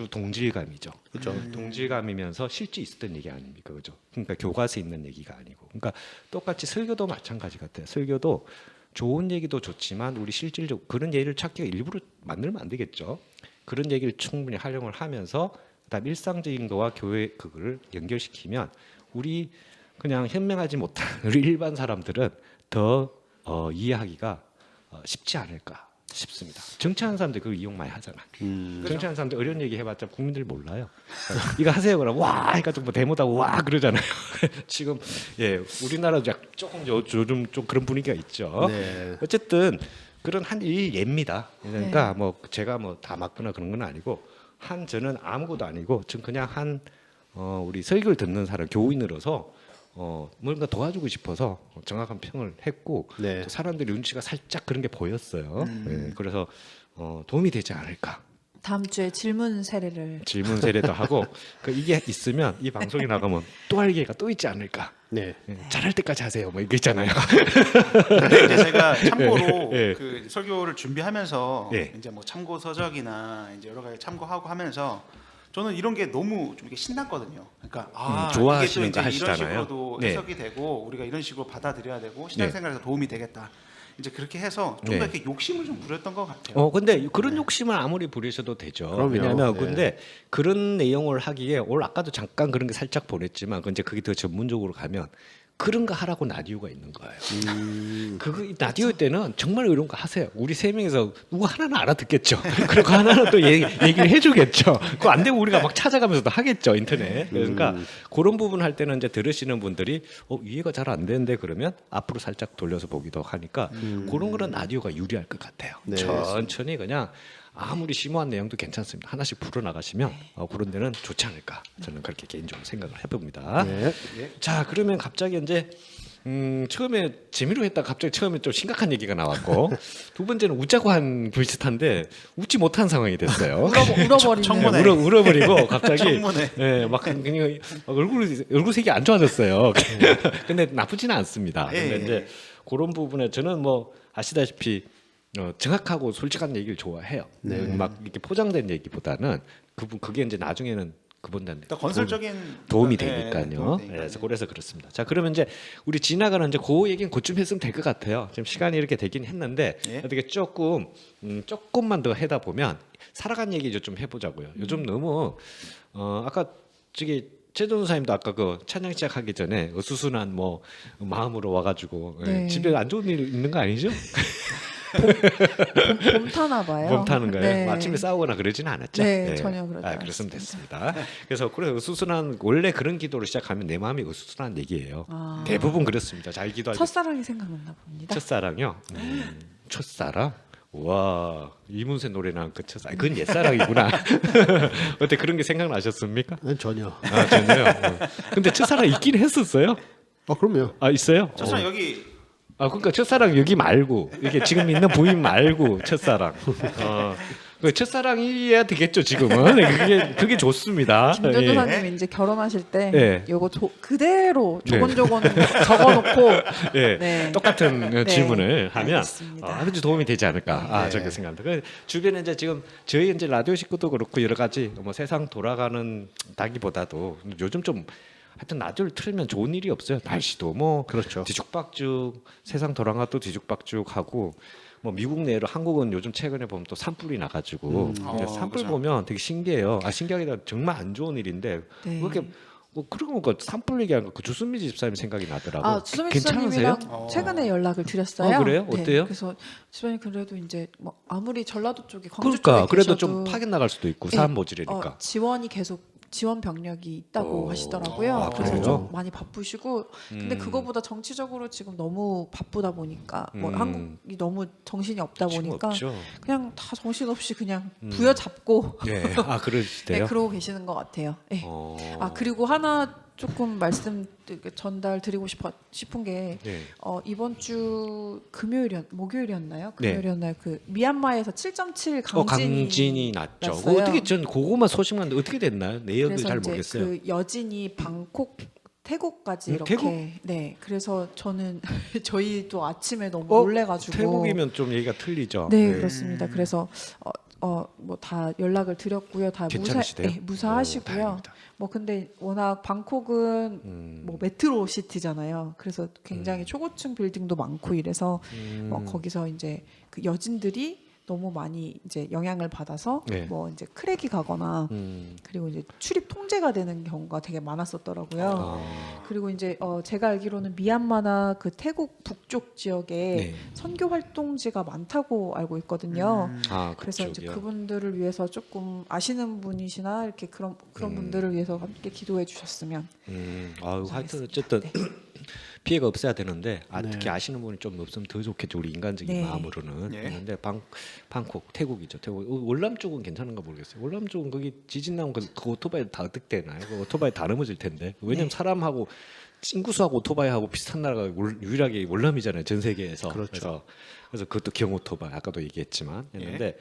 동질감이죠. 그렇죠. 동질감이면서 실제 있었던 얘기 아닙니까, 그죠? 그러니까 교과서에 있는 얘기가 아니고, 그러니까 똑같이 설교도 마찬가지 같아요. 설교도 좋은 얘기도 좋지만 우리 실질적 그런 예를 찾기가 일부러 만들면 안 되겠죠. 그런 얘기를 충분히 활용을 하면서 그다음 일상적인 거와 교회 그거를 연결시키면 우리 그냥 현명하지 못한 우리 일반 사람들은 더 이해하기가 쉽지 않을까 싶습니다. 정치하는 사람들 그거 이용 많이 하잖아. 정치하는 사람들 어려운 얘기 해봤자 국민들 몰라요. 이거 하세요 그러면 와 해가지고 뭐 데모다고 와 그러잖아요. 지금 우리나라 조금 요즘 좀 그런 분위기가 있죠. 네. 어쨌든 그런 한 예입니다. 그러니까 뭐 제가 뭐 다 맞거나 그런 건 아니고 저는 아무것도 아니고 전 그냥 우리 설교를 듣는 사람 교인으로서 뭔가 도와주고 싶어서 정확한 평을 했고 네. 또 사람들의 눈치가 살짝 그런 게 보였어요. 그래서 도움이 되지 않을까. 다음 주에 질문 세례를 질문 세례도 하고 이게 있으면 이 방송이 나가면 또 할 기회가 또 있지 않을까. 네. 잘할 때까지 하세요. 뭐 이거 있잖아요. 근데 이제 제가 참고로 예. 그 설교를 준비하면서 예. 이제 뭐 참고 서적이나 이제 여러 가지 참고하고 하면서 저는 이런 게 너무 좀 이렇게 신났거든요. 그러니까 좋아하시는 이게 또 거 이제 이런 하시잖아요. 식으로도 네. 해석이 되고 우리가 이런 식으로 받아들여야 되고 신앙생활에서 도움이 되겠다. 이제 그렇게 해서 좀 더 네. 이렇게 욕심을 좀 부렸던 것 같아요. 근데 그런 욕심을 아무리 부리셔도 되죠. 그럼요. 왜냐하면 네. 근데 그런 내용을 하기에 오늘 아까도 잠깐 그런 게 살짝 보냈지만 이제 그게 더 전문적으로 가면 그런 거 하라고 라디오가 있는 거예요. 그거 라디오 때는 정말 이런 거 하세요. 우리 세 명에서 누구 하나는 알아듣겠죠. 그리고 하나는 또 얘기를 해주겠죠. 그거 안 되면 우리가 막 찾아가면서도 하겠죠 인터넷. 그러니까 그런 부분 할 때는 이제 들으시는 분들이 이해가 잘 안 되는데 그러면 앞으로 살짝 돌려서 보기도 하니까 그런 거는 라디오가 유리할 것 같아요. 네. 천천히 그냥 아무리 심오한 내용도 괜찮습니다. 하나씩 풀어 나가시면 그런 데는 좋지 않을까. 저는 그렇게 개인적으로 생각을 해봅니다. 네. 자, 그러면 갑자기 이제 처음에 재미로 했다가 갑자기 처음에 좀 심각한 얘기가 나왔고 두 번째는 웃자고 한 비슷한데 웃지 못한 상황이 됐어요. 울어버리는. 청문회. 울어버리고 갑자기 청문회. 예, 막 그냥 얼굴색이 안 좋아졌어요. 근데 나쁘지는 않습니다. 예, 근데 예. 이제 그런 부분에 저는 뭐 아시다시피 정확하고 솔직한 얘기를 좋아해요. 막 이렇게 포장된 얘기보다는 그게 이제 나중에는 그분들한테 일단 건설적인 도움이 네, 되니까요. 도움이 되니까요. 그래서 그렇습니다. 자, 그러면 이제 우리 지나가는 이제 그 얘기는 그쯤 했으면 될 것 같아요. 지금 시간이 이렇게 되긴 했는데 예. 어떻게 조금만 더 해다 보면 살아간 얘기 좀 해보자고요. 요즘 너무 아까 저기 최 전도사님도 아까 그 찬양 시작하기 전에 어수선한 뭐 마음으로 와가지고 네. 집에 안 좋은 일 있는 거 아니죠? 봄 타나 봐요. 몸 타는 거예요. 네. 뭐 아침에 싸우거나 그러지는 않았죠. 네, 전혀 그러지 그랬으면 않았습니다. 됐습니다. 그래서 그래 어수선한 원래 그런 기도를 시작하면 내 마음이 어수선한 얘기예요. 아. 대부분 그렇습니다. 잘 기도할 때 첫사랑이 생각났나 봅니다. 첫사랑요. 첫사랑. 와 이문세 노래 나온 그 첫사랑. 그건 옛사랑이구나. 어때 그런 게 생각나셨습니까? 네, 전혀. 아 전혀요. 근데 첫사랑 있긴 했었어요. 그럼요. 아 있어요? 첫사랑 여기 아 그러니까 첫사랑 여기 말고 이게 지금 있는 부인 말고 첫사랑. 그 첫사랑이어야 되겠죠 지금은. 그게 좋습니다. 김 전도사님 이제 결혼하실 때 예. 요거 그대로 네. 조곤조곤 적어놓고 예, 네. 똑같은 네. 질문을 하면 알겠습니다. 아주 도움이 되지 않을까 네. 저렇게 생각합니다. 그 주변에 이제 지금 저희 이제 라디오 식구도 그렇고 여러 가지 뭐 세상 돌아가는 다기보다도 요즘 좀 하여튼 라디오를 틀면 좋은 일이 없어요. 날씨도 뭐 그렇죠. 뒤죽박죽 세상 돌아가도 뒤죽박죽 하고 뭐 미국 내로 한국은 요즘 최근에 보면 또 산불이 나가지고 산불 그죠. 보면 되게 신기해요. 신기하기도 정말 안 좋은 일인데 네. 그렇게 뭐 그런 거 산불 얘기하는 거 주순미 집사님 생각이 나더라고. 아 주소민 괜찮으세요? 지사님이랑 최근에 연락을 드렸어요. 그래요? 네, 어때요? 그래서 주변이 그래도 이제 뭐 아무리 전라도 쪽에 광주 그러니까 쪽에 그래도 계셔도 좀 파견 나갈 수도 있고 네, 사람 모지르니까. 지원이 계속 지원 병력이 있다고 하시더라고요. 아, 그래서 그래요? 좀 많이 바쁘시고 근데 그거보다 정치적으로 지금 너무 바쁘다 보니까 뭐 한국이 너무 정신이 없다 보니까 없죠. 그냥 다 정신 없이 그냥 부여잡고 네. 아 네, 그러시대요. 그러고 계시는 것 같아요. 네. 어. 아 그리고 하나 조금 말씀 전달 드리고 싶은 게 네. 이번 주 목요일이었나요? 네. 금요일이었나요? 그 미얀마에서 7.7 강진이, 강진이 났죠. 났어요. 그거 어떻게 전 그거만 소식만 어떻게 됐나요? 내역을 그래서 잘 이제 모르겠어요. 그 여진이 방콕 태국까지 이렇게 태국? 네 그래서 저는 저희도 아침에 너무 어? 놀래가지고 태국이면 좀 얘기가 틀리죠. 네, 그렇습니다. 그래서 뭐 다 연락을 드렸고요. 다 괜찮으시대요? 무사하시고요. 오, 다행입니다. 뭐 근데 워낙 방콕은 뭐 메트로 시티잖아요. 그래서 굉장히 초고층 빌딩도 많고 이래서 거기서 이제 그 여진들이 너무 많이 이제 영향을 받아서 네. 뭐 이제 크랙이 가거나 그리고 이제 출입 통제가 되는 경우가 되게 많았었더라고요. 아. 그리고 이제 제가 알기로는 미얀마나 그 태국 북쪽 지역에 네. 선교 활동지가 많다고 알고 있거든요. 아 그래서 이제 그쪽이요. 그분들을 위해서 조금 아시는 분이시나 이렇게 그런 분들을 위해서 함께 기도해 주셨으면. 아유 하여튼 감사하겠습니다. 어쨌든 네. 피해가 없어야 되는데 네. 특히 아시는 분이 좀 없으면 더 좋겠죠. 우리 인간적인 네. 마음으로는. 예. 그런데 방콕 태국이죠. 태국 월남 쪽은 괜찮은가 모르겠어요. 월남 쪽은 거기 지진 나면 그 오토바이 다 어떻게되나요? 그 오토바이 다 넘어질 텐데. 왜냐면 네. 사람하고 찡구수하고 오토바이하고 비슷한 나라가 유일하게 월남이잖아요. 전 세계에서. 그렇죠. 그래서 그것도 경오토바이 아까도 얘기했지만 했는데